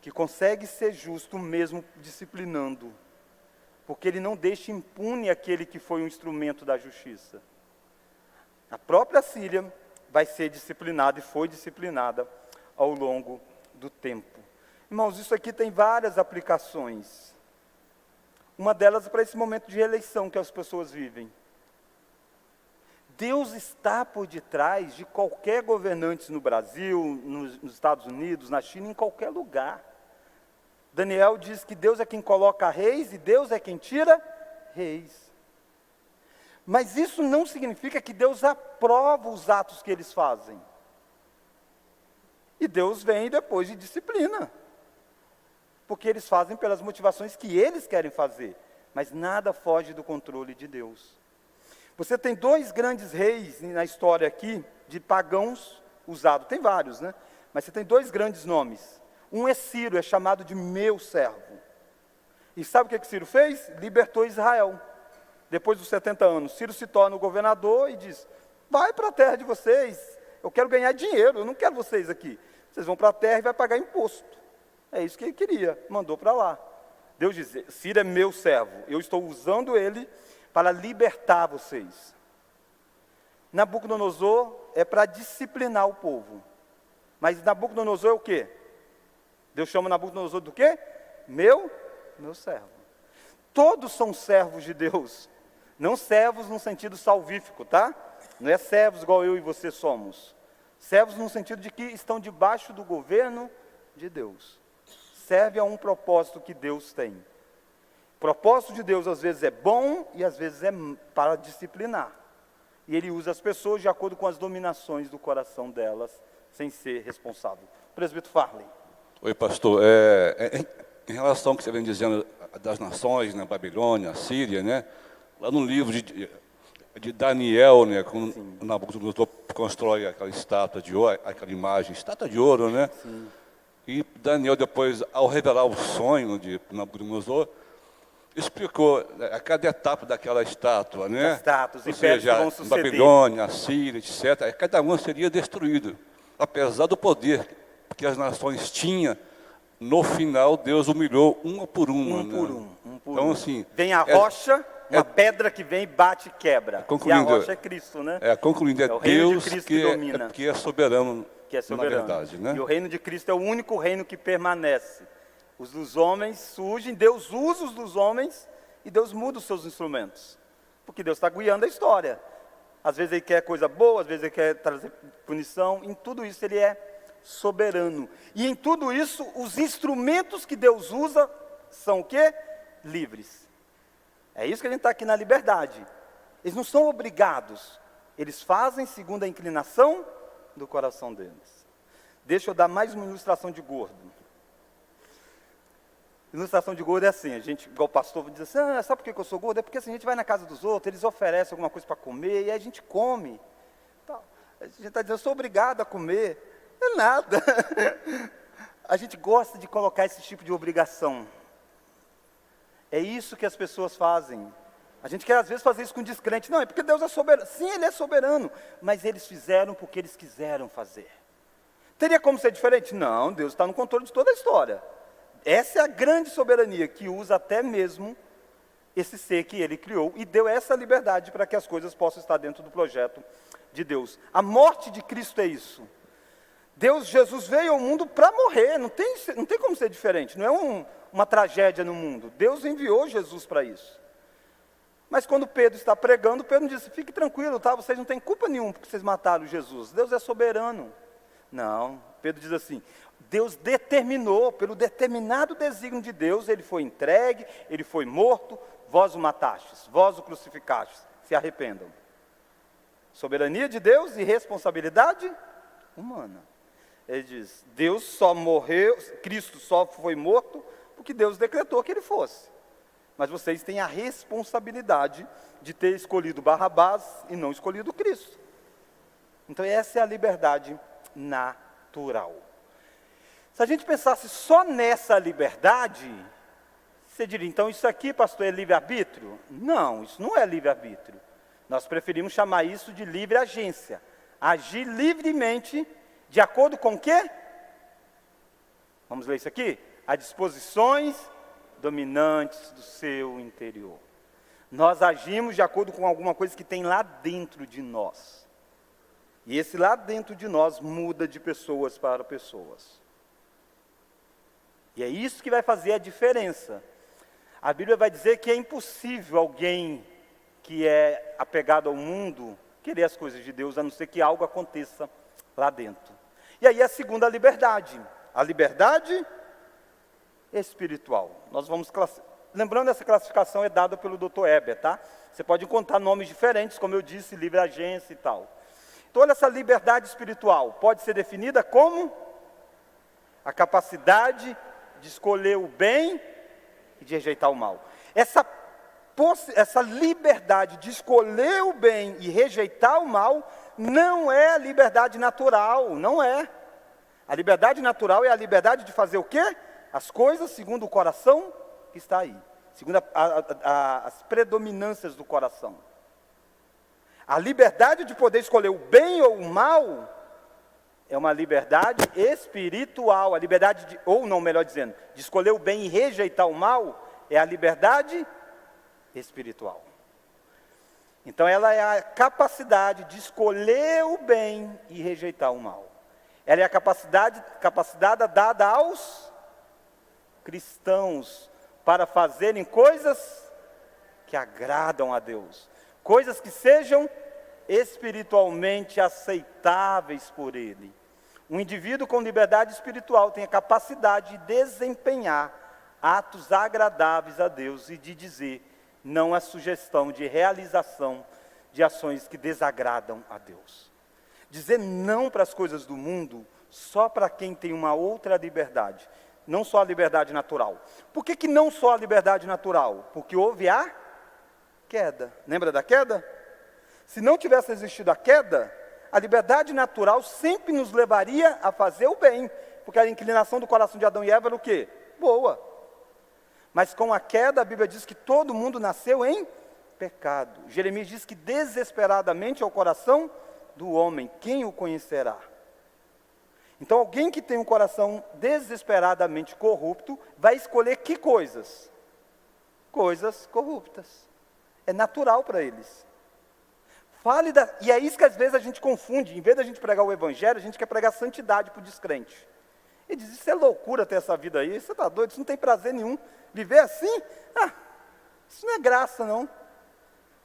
que consegue ser justo mesmo disciplinando, porque Ele não deixa impune aquele que foi um instrumento da justiça. A própria Síria vai ser disciplinada e foi disciplinada ao longo do tempo. Irmãos, isso aqui tem várias aplicações. Uma delas é para esse momento de reeleição que as pessoas vivem. Deus está por detrás de qualquer governante no Brasil, nos Estados Unidos, na China, em qualquer lugar. Daniel diz que Deus é quem coloca reis e Deus é quem tira reis. Mas isso não significa que Deus aprova os atos que eles fazem. E Deus vem depois de disciplina. Porque eles fazem pelas motivações que eles querem fazer. Mas nada foge do controle de Deus. Você tem dois grandes reis na história aqui, de pagãos usados. Tem vários, né? Mas você tem dois grandes nomes. Um é Ciro, é chamado de meu servo. E sabe o que Ciro fez? Libertou Israel. Depois dos 70 anos, Ciro se torna o governador e diz, vai para a terra de vocês, eu quero ganhar dinheiro, eu não quero vocês aqui. Vocês vão para a terra e vai pagar imposto. É isso que ele queria, mandou para lá. Deus diz, Ciro é meu servo, eu estou usando ele para libertar vocês. Nabucodonosor é para disciplinar o povo. Mas Nabucodonosor é o quê? Deus chama Nabucodonosor do quê? Meu servo. Todos são servos de Deus. Não servos no sentido salvífico, tá? Não é servos igual eu e você somos. Servos no sentido de que estão debaixo do governo de Deus. Serve a um propósito que Deus tem. O propósito de Deus às vezes é bom e às vezes é para disciplinar. E Ele usa as pessoas de acordo com as dominações do coração delas, sem ser responsável. Presbítero Farley. Oi, pastor. Em relação ao que você vem dizendo das nações, né, Babilônia, Síria, né? Lá no livro de Daniel, né, quando Nabucodonosor constrói aquela estátua de ouro, aquela imagem, estátua de ouro, né? Sim. E Daniel depois, ao revelar o sonho de Nabucodonosor, explicou a cada etapa daquela estátua, né? Estátuas, ou seja, vão suceder. Babilônia, Síria, etc. Cada uma seria destruído, apesar do poder que as nações tinham. No final, Deus humilhou uma por uma. Então, assim, vem a rocha, uma pedra que vem, bate e quebra. E a rocha é Cristo, né? Concluindo, é Deus que domina. Que é soberano, na verdade, né? E o reino de Cristo é o único reino que permanece. Os dos homens surgem, Deus usa os dos homens e Deus muda os seus instrumentos. Porque Deus está guiando a história. Às vezes Ele quer coisa boa, às vezes Ele quer trazer punição. Em tudo isso Ele é soberano. E em tudo isso, os instrumentos que Deus usa são o quê? Livres. É isso que a gente está aqui na liberdade. Eles não são obrigados. Eles fazem segundo a inclinação do coração deles. Deixa eu dar mais uma ilustração de gordo. Ilustração de gordo é assim, a gente, igual o pastor, diz assim, sabe por que eu sou gordo? É porque assim, a gente vai na casa dos outros, eles oferecem alguma coisa para comer, e aí a gente come. Então, a gente está dizendo, eu sou obrigado a comer. É nada. A gente gosta de colocar esse tipo de obrigação. É isso que as pessoas fazem. A gente quer às vezes fazer isso com descrente. Não, é porque Deus é soberano. Sim, Ele é soberano. Mas eles fizeram porque eles quiseram fazer. Teria como ser diferente? Não, Deus está no controle de toda a história. Essa é a grande soberania que usa até mesmo esse ser que Ele criou. E deu essa liberdade para que as coisas possam estar dentro do projeto de Deus. A morte de Cristo é isso. Jesus veio ao mundo para morrer, não tem como ser diferente, não é uma tragédia no mundo. Deus enviou Jesus para isso. Mas quando Pedro está pregando, Pedro disse, fique tranquilo, tá? Vocês não têm culpa nenhuma porque vocês mataram Jesus, Deus é soberano. Não, Pedro diz assim, Deus determinou, pelo determinado desígnio de Deus, Ele foi entregue, Ele foi morto, vós o matastes, vós o crucificastes, se arrependam. Soberania de Deus e responsabilidade humana. Ele diz, Deus só morreu, Cristo só foi morto porque Deus decretou que Ele fosse. Mas vocês têm a responsabilidade de ter escolhido Barrabás e não escolhido Cristo. Então essa é a liberdade natural. Se a gente pensasse só nessa liberdade, você diria, então isso aqui, pastor, é livre-arbítrio? Não, isso não é livre-arbítrio. Nós preferimos chamar isso de livre agência. Agir livremente, de acordo com o quê? Vamos ler isso aqui? As disposições dominantes do seu interior. Nós agimos de acordo com alguma coisa que tem lá dentro de nós. E esse lá dentro de nós muda de pessoas para pessoas. E é isso que vai fazer a diferença. A Bíblia vai dizer que é impossível alguém que é apegado ao mundo querer as coisas de Deus, a não ser que algo aconteça lá dentro. E aí a segunda liberdade, a liberdade espiritual. Nós vamos lembrando, essa classificação é dada pelo Dr. Eber, tá? Você pode encontrar nomes diferentes, como eu disse, livre agência e tal. Então, olha, essa liberdade espiritual pode ser definida como a capacidade de escolher o bem e de rejeitar o mal. Essa liberdade de escolher o bem e rejeitar o mal não é a liberdade natural, não é. A liberdade natural é a liberdade de fazer o quê? As coisas segundo o coração que está aí, segundo as predominâncias do coração. A liberdade de poder escolher o bem ou o mal é uma liberdade espiritual. A liberdade melhor dizendo, de escolher o bem e rejeitar o mal é a liberdade espiritual. Então ela é a capacidade de escolher o bem e rejeitar o mal. Ela é a capacidade dada aos cristãos para fazerem coisas que agradam a Deus. Coisas que sejam espiritualmente aceitáveis por Ele. Um indivíduo com liberdade espiritual tem a capacidade de desempenhar atos agradáveis a Deus e de dizer não à sugestão de realização de ações que desagradam a Deus. Dizer não para as coisas do mundo só para quem tem uma outra liberdade, não só a liberdade natural. Por que não só a liberdade natural? Porque houve a queda. Lembra da queda? Se não tivesse existido a queda, a liberdade natural sempre nos levaria a fazer o bem, porque a inclinação do coração de Adão e Eva era o quê? Boa. Mas com a queda, a Bíblia diz que todo mundo nasceu em pecado. Jeremias diz que desesperadamente é o coração do homem, quem o conhecerá? Então alguém que tem um coração desesperadamente corrupto, vai escolher que coisas? Coisas corruptas. É natural para eles. E é isso que às vezes a gente confunde. Em vez da gente pregar o evangelho, a gente quer pregar santidade para o descrente. Ele diz, isso é loucura ter essa vida aí, você está doido, isso não tem prazer nenhum. Viver assim? Isso não é graça não.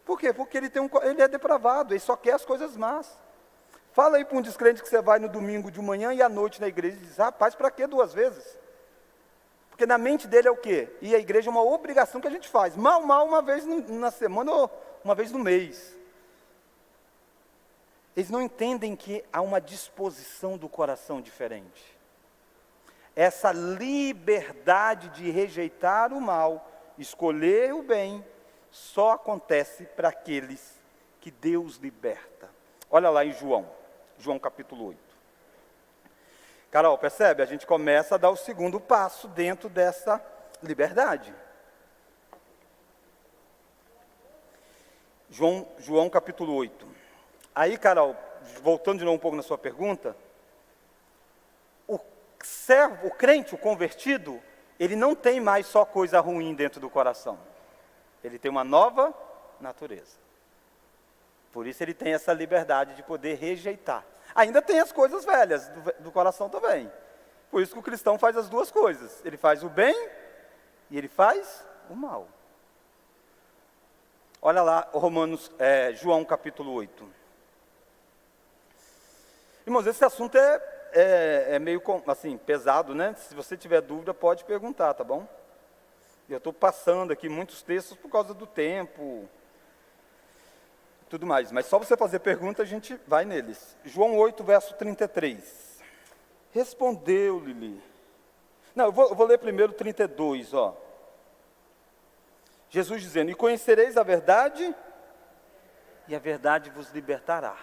Por quê? Porque ele é depravado, ele só quer as coisas más. Fala aí para um descrente que você vai no domingo de manhã e à noite na igreja e diz, rapaz, para que 2 vezes? Porque na mente dele é o quê? E a igreja é uma obrigação que a gente faz. Mal, uma vez na semana ou uma vez no mês. Eles não entendem que há uma disposição do coração diferente. Essa liberdade de rejeitar o mal, escolher o bem, só acontece para aqueles que Deus liberta. Olha lá em João capítulo 8. Carol, percebe? A gente começa a dar o segundo passo dentro dessa liberdade. João capítulo 8. Aí, Carol, voltando de novo um pouco na sua pergunta, o crente, o convertido, ele não tem mais só coisa ruim dentro do coração. Ele tem uma nova natureza. Por isso ele tem essa liberdade de poder rejeitar. Ainda tem as coisas velhas do coração também. Por isso que o cristão faz as duas coisas. Ele faz o bem e ele faz o mal. Olha lá, João capítulo 8. Irmãos, esse assunto é meio assim, pesado, né? Se você tiver dúvida, pode perguntar, tá bom? Eu estou passando aqui muitos textos por causa do tempo, tudo mais. Mas só você fazer pergunta, a gente vai neles. João 8, verso 33. Respondeu-lhe. Não, eu vou ler primeiro 32, ó. Jesus dizendo, e conhecereis a verdade, e a verdade vos libertará.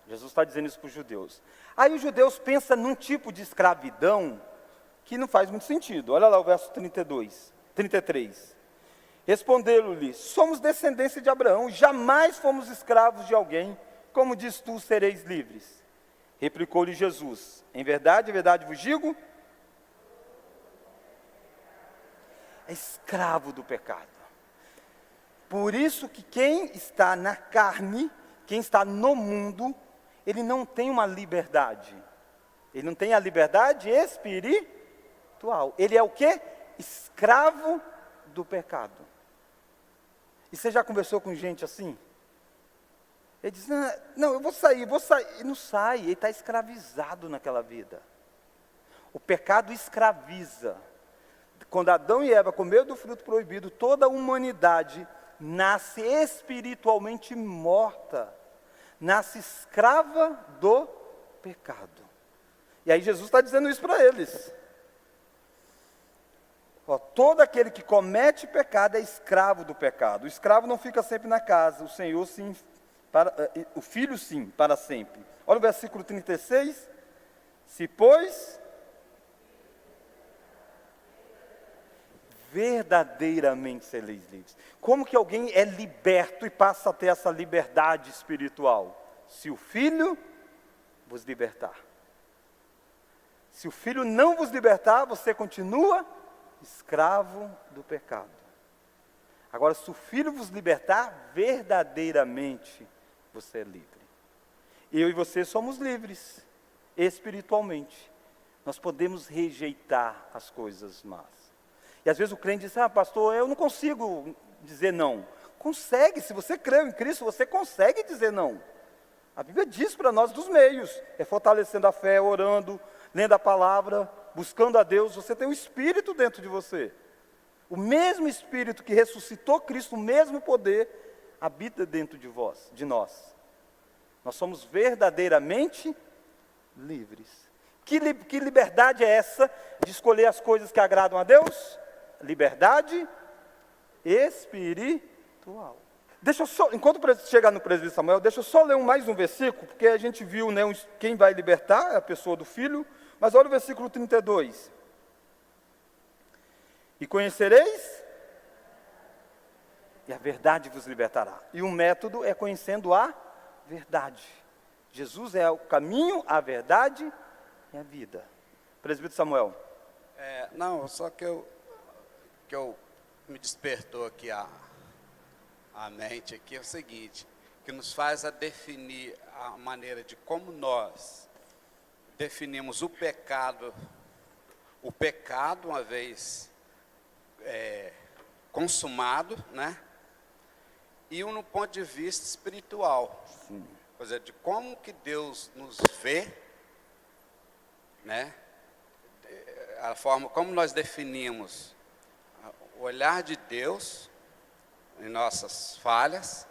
Jesus está dizendo isso para os judeus. Aí os judeus pensam num tipo de escravidão que não faz muito sentido. Olha lá o verso 33. Respondeu-lhe, somos descendência de Abraão, jamais fomos escravos de alguém, como diz tu, sereis livres. Replicou-lhe Jesus, em verdade vos digo, é escravo do pecado. Por isso que quem está na carne, quem está no mundo, ele não tem uma liberdade. Ele não tem a liberdade espiritual. Ele é o quê? Escravo do pecado. E você já conversou com gente assim? Ele diz, não, eu vou sair. E não sai, ele está escravizado naquela vida. O pecado escraviza. Quando Adão e Eva comeram do fruto proibido, toda a humanidade nasce espiritualmente morta. Nasce escrava do pecado. E aí Jesus está dizendo isso para eles. Todo aquele que comete pecado é escravo do pecado. O escravo não fica sempre na casa, o Senhor sim, o filho sim, para sempre. Olha o versículo 36. Se pois verdadeiramente sereis livres. Como que alguém é liberto e passa a ter essa liberdade espiritual? Se o Filho vos libertar. Se o Filho não vos libertar, você continua escravo do pecado. Agora, se o Filho vos libertar, verdadeiramente você é livre. Eu e você somos livres, espiritualmente. Nós podemos rejeitar as coisas más. E às vezes o crente diz, pastor, eu não consigo dizer não. Consegue, se você crê em Cristo, você consegue dizer não. A Bíblia diz para nós dos meios, é fortalecendo a fé, orando, lendo a palavra, buscando a Deus. Você tem o Espírito dentro de você. O mesmo Espírito que ressuscitou Cristo, o mesmo poder, habita dentro de nós. Nós somos verdadeiramente livres. Que liberdade é essa de escolher as coisas que agradam a Deus? Liberdade espiritual. Deixa eu só, enquanto chegar no presbítero Samuel, deixa eu só ler mais um versículo, porque a gente viu, né, quem vai libertar é a pessoa do Filho, mas olha o versículo 32. E conhecereis, e a verdade vos libertará. E o método é conhecendo a verdade. Jesus é o caminho, a verdade e a vida. Presbítero Samuel. Não, só que eu me despertou aqui a mente aqui é o seguinte, que nos faz a definir a maneira de como nós definimos o pecado uma vez consumado, né? E no ponto de vista espiritual. Sim. Ou seja, de como que Deus nos vê, né? A forma como nós definimos o olhar de Deus em nossas falhas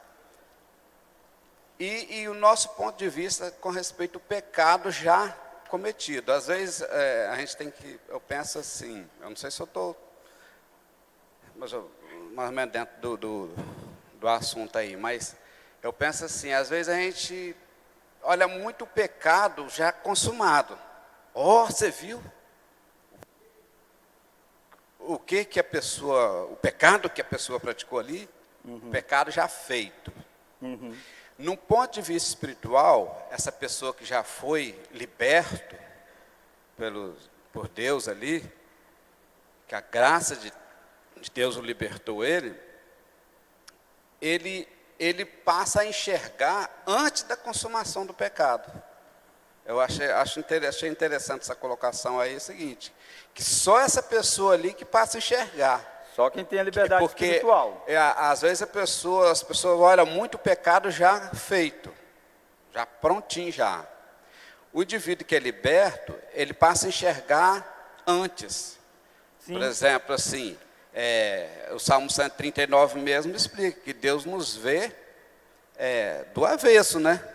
e o nosso ponto de vista com respeito ao pecado já cometido. Às vezes a gente tem que, eu penso assim, eu não sei se eu estou mais ou menos dentro do assunto aí, mas eu penso assim, às vezes a gente olha muito o pecado já consumado. Você viu? O pecado que a pessoa praticou ali, o pecado já feito. Num ponto de vista espiritual, essa pessoa que já foi liberto por Deus ali, que a graça de Deus o libertou ele passa a enxergar antes da consumação do pecado. Eu achei interessante essa colocação aí, é o seguinte, que só essa pessoa ali que passa a enxergar. Só quem tem a liberdade espiritual. Às vezes as pessoas olham muito o pecado já feito, já prontinho já. O indivíduo que é liberto, ele passa a enxergar antes. Sim. Por exemplo, assim, o Salmo 139 mesmo explica que Deus nos vê do avesso, né?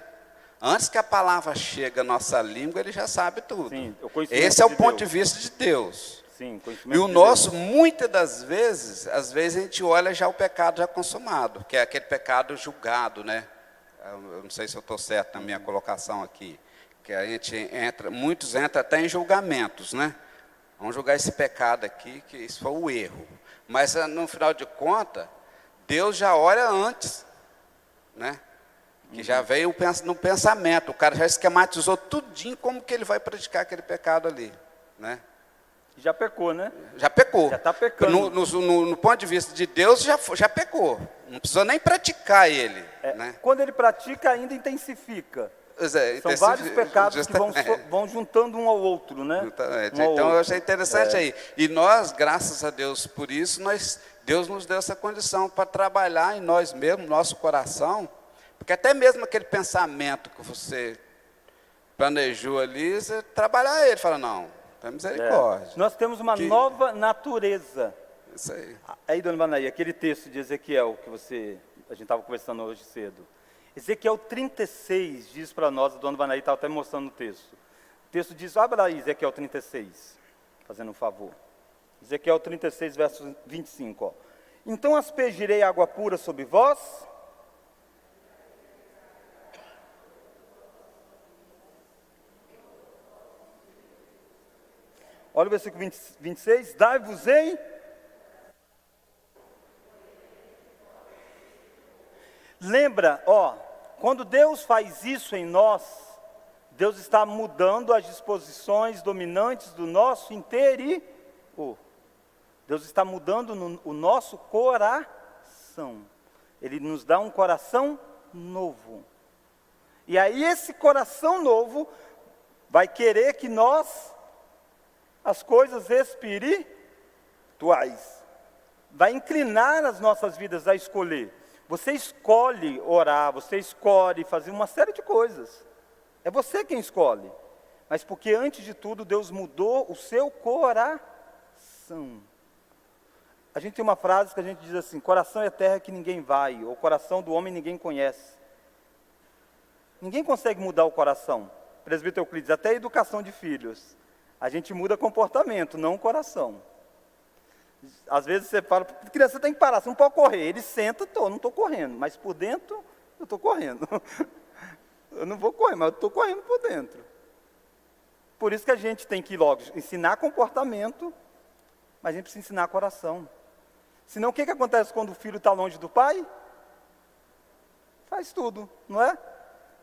Antes que a palavra chegue à nossa língua, ele já sabe tudo. Sim, esse é o ponto de vista de Deus. Sim, e o nosso, muitas das vezes, às vezes a gente olha já o pecado já consumado, que é aquele pecado julgado, né? Eu não sei se eu estou certo na minha colocação aqui, que a gente muitos entram até em julgamentos, né? Vamos julgar esse pecado aqui, que isso foi o erro. Mas no final de contas, Deus já olha antes, né? Que já veio no pensamento, o cara já esquematizou tudinho como que ele vai praticar aquele pecado ali, né? Já pecou, né? Já pecou. Já está pecando. No ponto de vista de Deus, já pecou. Não precisou nem praticar ele. Né? Quando ele pratica, ainda intensifica. São vários pecados que vão juntando um ao outro, né? Então eu achei interessante aí. E nós, graças a Deus por isso, Deus nos deu essa condição para trabalhar em nós mesmos, no nosso coração. Porque até mesmo aquele pensamento que você planejou ali, você trabalhar ele, fala, não, tem misericórdia. Nós temos uma nova natureza. Isso aí. Aí, dona Vanaí, aquele texto de Ezequiel que a gente estava conversando hoje cedo. Ezequiel 36 diz para nós, a dona Vanaí estava até mostrando o texto. O texto diz, abra aí Ezequiel 36, fazendo um favor. Ezequiel 36, verso 25. Ó. Então aspergirei água pura sobre vós. Olha o versículo 26. Dai-vos-ei. Lembra, quando Deus faz isso em nós, Deus está mudando as disposições dominantes do nosso interior. Deus está mudando o nosso coração. Ele nos dá um coração novo. E aí esse coração novo vai querer que nós, as coisas espirituais, vai inclinar as nossas vidas a escolher. Você escolhe orar, você escolhe fazer uma série de coisas. É você quem escolhe. Mas porque antes de tudo Deus mudou o seu coração. A gente tem uma frase que a gente diz assim: coração é terra que ninguém vai, ou coração do homem ninguém conhece. Ninguém consegue mudar o coração. Presbítero Euclides, até a educação de filhos. A gente muda comportamento, não o coração. Às vezes você fala, criança tem que parar, você não pode correr. Ele senta, não estou correndo, mas por dentro eu estou correndo. Eu não vou correr, mas eu estou correndo por dentro. Por isso que a gente tem que logo ensinar comportamento, mas a gente precisa ensinar coração. Senão o que acontece quando o filho está longe do pai? Faz tudo, não é?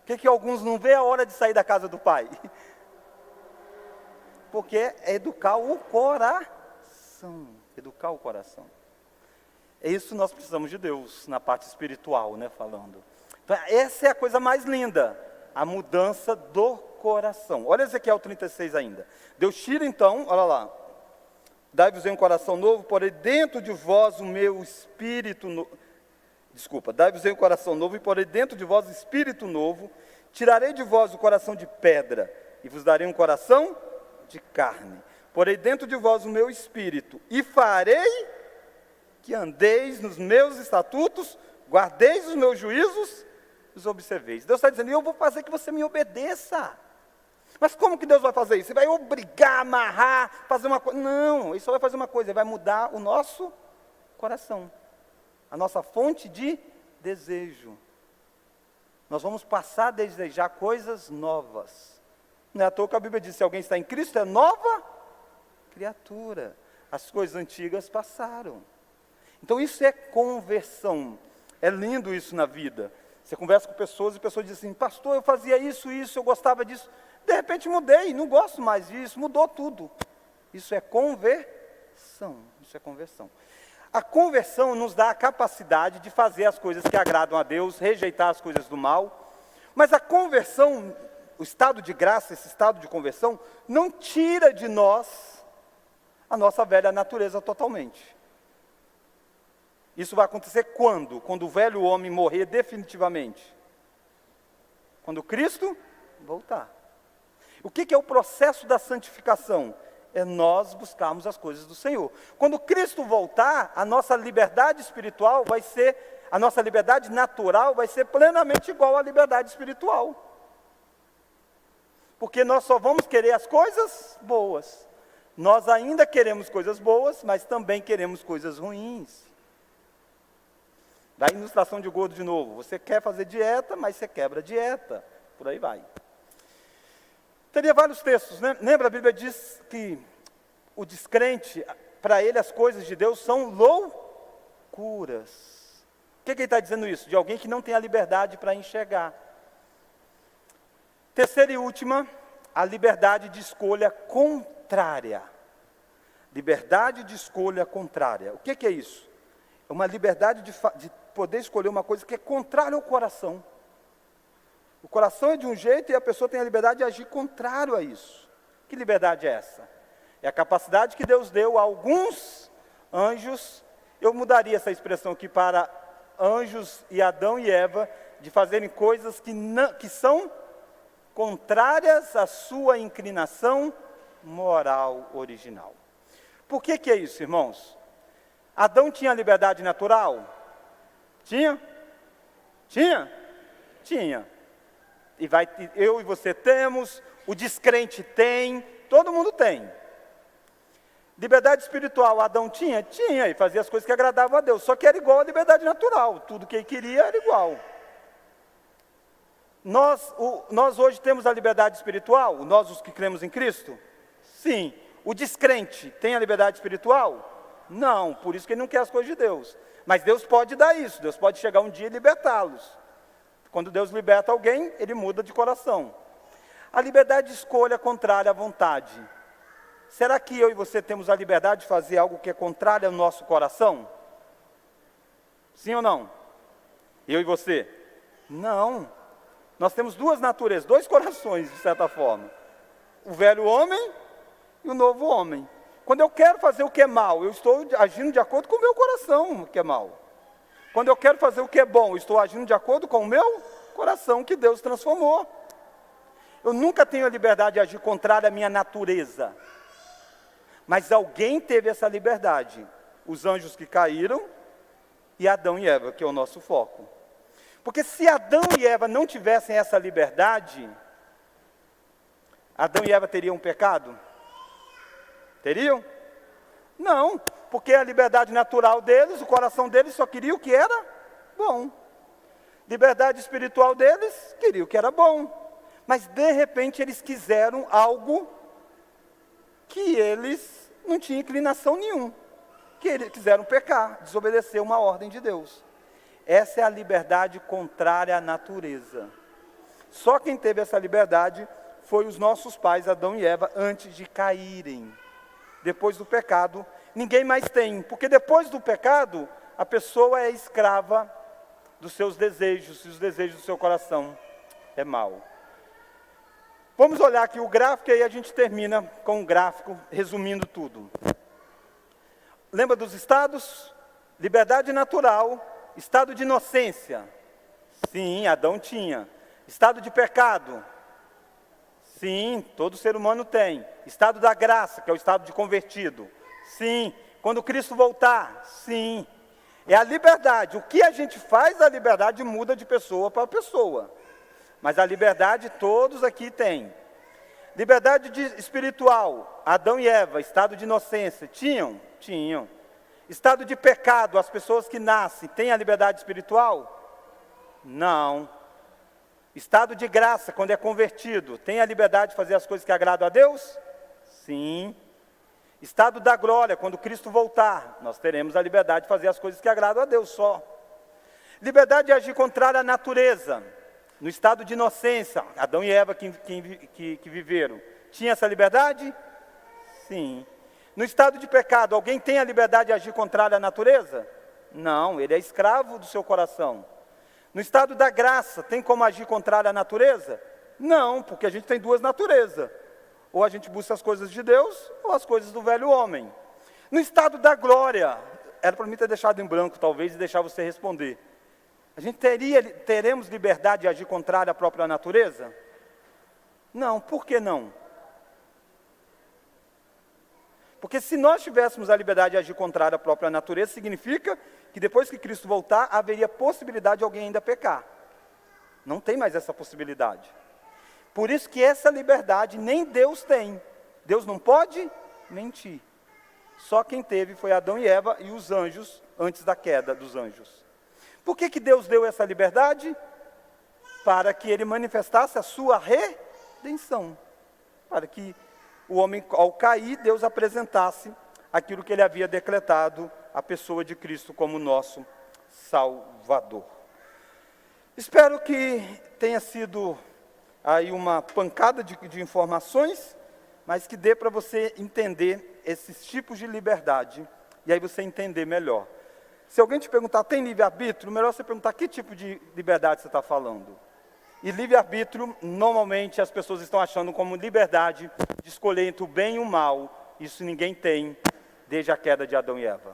Por que alguns não vê a hora de sair da casa do pai? Porque é educar o coração. Educar o coração. É isso que nós precisamos de Deus, na parte espiritual, né, falando. Então, essa é a coisa mais linda, a mudança do coração. Olha Ezequiel 36 ainda. Deus tira então, olha lá. Dai-vos um coração novo, porém dentro de vós o meu espírito novo. Desculpa, dai-vos um coração novo, e porém dentro de vós espírito novo. Tirarei de vós o coração de pedra, e vos darei um coração de carne. Porém dentro de vós o meu espírito, e farei que andeis nos meus estatutos, guardeis os meus juízos, os observeis. Deus está dizendo, eu vou fazer que você me obedeça. Mas como que Deus vai fazer isso? Ele vai obrigar, amarrar, fazer uma coisa? Não, ele só vai fazer uma coisa, ele vai mudar o nosso coração. A nossa fonte de desejo. Nós vamos passar a desejar coisas novas. Não é à toa que a Bíblia diz, se alguém está em Cristo, é nova criatura. As coisas antigas passaram. Então isso é conversão. É lindo isso na vida. Você conversa com pessoas e pessoas dizem assim, pastor, eu fazia isso, eu gostava disso. De repente mudei, não gosto mais disso, mudou tudo. Isso é conversão. Isso é conversão. A conversão nos dá a capacidade de fazer as coisas que agradam a Deus, rejeitar as coisas do mal. Mas a conversão, o estado de graça, esse estado de conversão, não tira de nós a nossa velha natureza totalmente. Isso vai acontecer quando? Quando o velho homem morrer definitivamente. Quando Cristo voltar. O que é o processo da santificação? É nós buscarmos as coisas do Senhor. Quando Cristo voltar, a nossa liberdade espiritual vai ser, a nossa liberdade natural vai ser plenamente igual à liberdade espiritual. Porque nós só vamos querer as coisas boas. Nós ainda queremos coisas boas, mas também queremos coisas ruins. Da ilustração de gordo de novo. Você quer fazer dieta, mas você quebra a dieta. Por aí vai. Teria vários textos, né? Lembra, a Bíblia diz que o descrente, para ele as coisas de Deus são loucuras. O que ele está dizendo isso? De alguém que não tem a liberdade para enxergar. Terceira e última, a liberdade de escolha contrária. Liberdade de escolha contrária. O que é isso? É uma liberdade de poder escolher uma coisa que é contrária ao coração. O coração é de um jeito e a pessoa tem a liberdade de agir contrário a isso. Que liberdade é essa? É a capacidade que Deus deu a alguns anjos, eu mudaria essa expressão aqui para anjos e Adão e Eva, de fazerem coisas que são contrárias à sua inclinação moral original. Por que é isso, irmãos? Adão tinha liberdade natural? Tinha? Tinha? Tinha. E eu e você temos, o descrente tem, todo mundo tem. Liberdade espiritual, Adão tinha? Tinha, e fazia as coisas que agradavam a Deus, só que era igual à liberdade natural, tudo que ele queria era igual. Nós hoje temos a liberdade espiritual, nós os que cremos em Cristo? Sim. O descrente tem a liberdade espiritual? Não, por isso que ele não quer as coisas de Deus. Mas Deus pode dar isso, Deus pode chegar um dia e libertá-los. Quando Deus liberta alguém, ele muda de coração. A liberdade de escolha contrária à vontade. Será que eu e você temos a liberdade de fazer algo que é contrário ao nosso coração? Sim ou não? Eu e você? Não. Nós temos duas naturezas, dois corações, de certa forma. O velho homem e o novo homem. Quando eu quero fazer o que é mal, eu estou agindo de acordo com o meu coração, o que é mal. Quando eu quero fazer o que é bom, eu estou agindo de acordo com o meu coração, que Deus transformou. Eu nunca tenho a liberdade de agir contrário à minha natureza. Mas alguém teve essa liberdade. Os anjos que caíram e Adão e Eva, que é o nosso foco. Porque se Adão e Eva não tivessem essa liberdade, Adão e Eva teriam um pecado? Teriam? Não, porque a liberdade natural deles, o coração deles só queria o que era bom. Liberdade espiritual deles, queria o que era bom. Mas de repente eles quiseram algo que eles não tinham inclinação nenhuma. Que eles quiseram pecar, desobedecer uma ordem de Deus. Essa é a liberdade contrária à natureza. Só quem teve essa liberdade foi os nossos pais, Adão e Eva, antes de caírem. Depois do pecado, ninguém mais tem. Porque depois do pecado, a pessoa é escrava dos seus desejos, e os desejos do seu coração é mau. Vamos olhar aqui o gráfico e aí a gente termina com um gráfico resumindo tudo. Lembra dos estados? Liberdade natural, estado de inocência. Sim, Adão tinha. Estado de pecado. Sim, todo ser humano tem. Estado da graça, que é o estado de convertido. Sim. Quando Cristo voltar. Sim. É a liberdade. O que a gente faz, a liberdade muda de pessoa para pessoa. Mas a liberdade todos aqui têm. Liberdade espiritual. Adão e Eva, estado de inocência. Tinham? Tinham. Estado de pecado, as pessoas que nascem, têm a liberdade espiritual? Não. Estado de graça, quando é convertido, tem a liberdade de fazer as coisas que agradam a Deus? Sim. Estado da glória, quando Cristo voltar, nós teremos a liberdade de fazer as coisas que agradam a Deus só. Liberdade de agir contrário à natureza. No estado de inocência, Adão e Eva que viveram, tinha essa liberdade? Sim. No estado de pecado, alguém tem a liberdade de agir contrário à natureza? Não, ele é escravo do seu coração. No estado da graça, tem como agir contrário à natureza? Não, porque a gente tem duas naturezas. Ou a gente busca as coisas de Deus, ou as coisas do velho homem. No estado da glória, era para mim ter deixado em branco talvez e deixar você responder. A gente teremos liberdade de agir contrário à própria natureza? Não, por que não? Porque se nós tivéssemos a liberdade de agir contrário à própria natureza, significa que depois que Cristo voltar, haveria possibilidade de alguém ainda pecar. Não tem mais essa possibilidade. Por isso que essa liberdade nem Deus tem. Deus não pode mentir. Só quem teve foi Adão e Eva e os anjos, antes da queda dos anjos. Por que Deus deu essa liberdade? Para que ele manifestasse a sua redenção. Para que o homem, ao cair, Deus apresentasse aquilo que ele havia decretado, a pessoa de Cristo como nosso Salvador. Espero que tenha sido aí uma pancada de informações, mas que dê para você entender esses tipos de liberdade, e aí você entender melhor. Se alguém te perguntar, tem livre-arbítrio? Melhor você perguntar que tipo de liberdade você está falando. E livre-arbítrio, normalmente as pessoas estão achando como liberdade de escolher entre o bem e o mal. Isso ninguém tem desde a queda de Adão e Eva.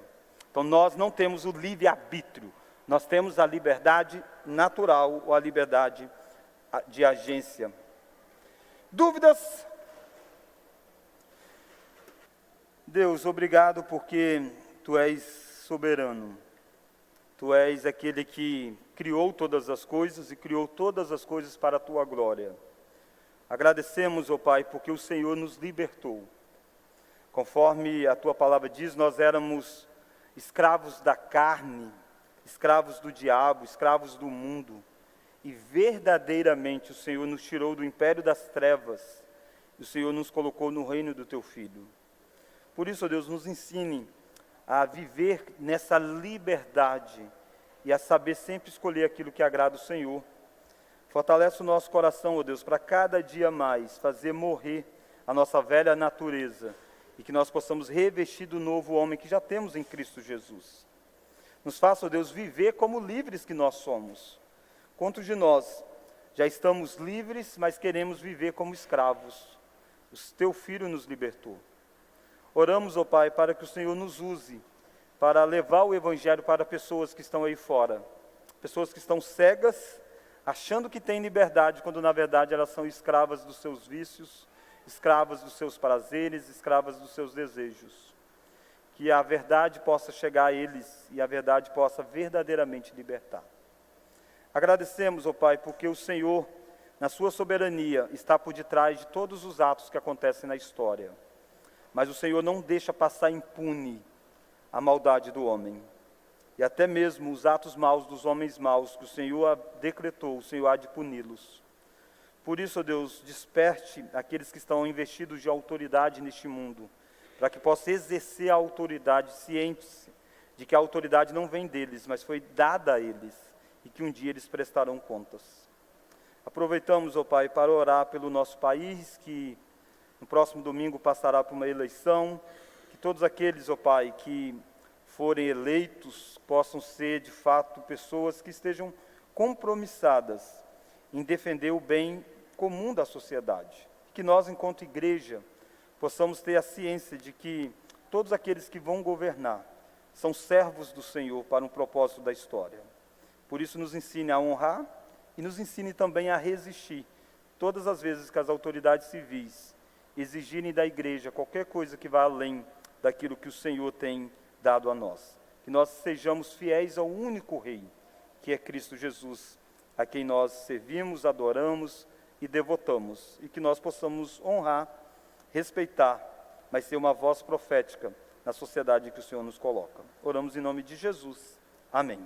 Então nós não temos o livre-arbítrio. Nós temos a liberdade natural ou a liberdade de agência. Dúvidas? Deus, obrigado porque Tu és soberano. Tu és aquele que criou todas as coisas e criou todas as coisas para a Tua glória. Agradecemos, ó Pai, porque o Senhor nos libertou. Conforme a Tua palavra diz, nós éramos escravos da carne, escravos do diabo, escravos do mundo. E verdadeiramente o Senhor nos tirou do império das trevas. E o Senhor nos colocou no reino do Teu Filho. Por isso, ó Deus, nos ensine a viver nessa liberdade e a saber sempre escolher aquilo que agrada o Senhor. Fortalece o nosso coração, ó Deus, para cada dia mais fazer morrer a nossa velha natureza e que nós possamos revestir do novo homem que já temos em Cristo Jesus. Nos faça, ó Deus, viver como livres que nós somos. Quantos de nós já estamos livres, mas queremos viver como escravos? O teu Filho nos libertou. Oramos, ó Pai, para que o Senhor nos use para levar o Evangelho para pessoas que estão aí fora. Pessoas que estão cegas, achando que têm liberdade, quando na verdade elas são escravas dos seus vícios, escravas dos seus prazeres, escravas dos seus desejos. Que a verdade possa chegar a eles e a verdade possa verdadeiramente libertar. Agradecemos, ó Pai, porque o Senhor, na sua soberania, está por detrás de todos os atos que acontecem na história. Mas o Senhor não deixa passar impune a maldade do homem. E até mesmo os atos maus dos homens maus que o Senhor decretou, o Senhor há de puni-los. Por isso, ó Deus, desperte aqueles que estão investidos de autoridade neste mundo, para que possa exercer a autoridade, cientes de que a autoridade não vem deles, mas foi dada a eles, e que um dia eles prestarão contas. Aproveitamos, ó Pai, para orar pelo nosso país, que no próximo domingo passará por uma eleição, que todos aqueles, ó Pai, que forem eleitos, possam ser, de fato, pessoas que estejam compromissadas em defender o bem comum da sociedade. Que nós, enquanto igreja, possamos ter a ciência de que todos aqueles que vão governar são servos do Senhor para um propósito da história. Por isso, nos ensine a honrar e nos ensine também a resistir todas as vezes que as autoridades civis exigirem da igreja qualquer coisa que vá além daquilo que o Senhor tem dado a nós. Que nós sejamos fiéis ao único Rei, que é Cristo Jesus, a quem nós servimos, adoramos e devotamos. E que nós possamos honrar, respeitar, mas ser uma voz profética na sociedade que o Senhor nos coloca. Oramos em nome de Jesus. Amém.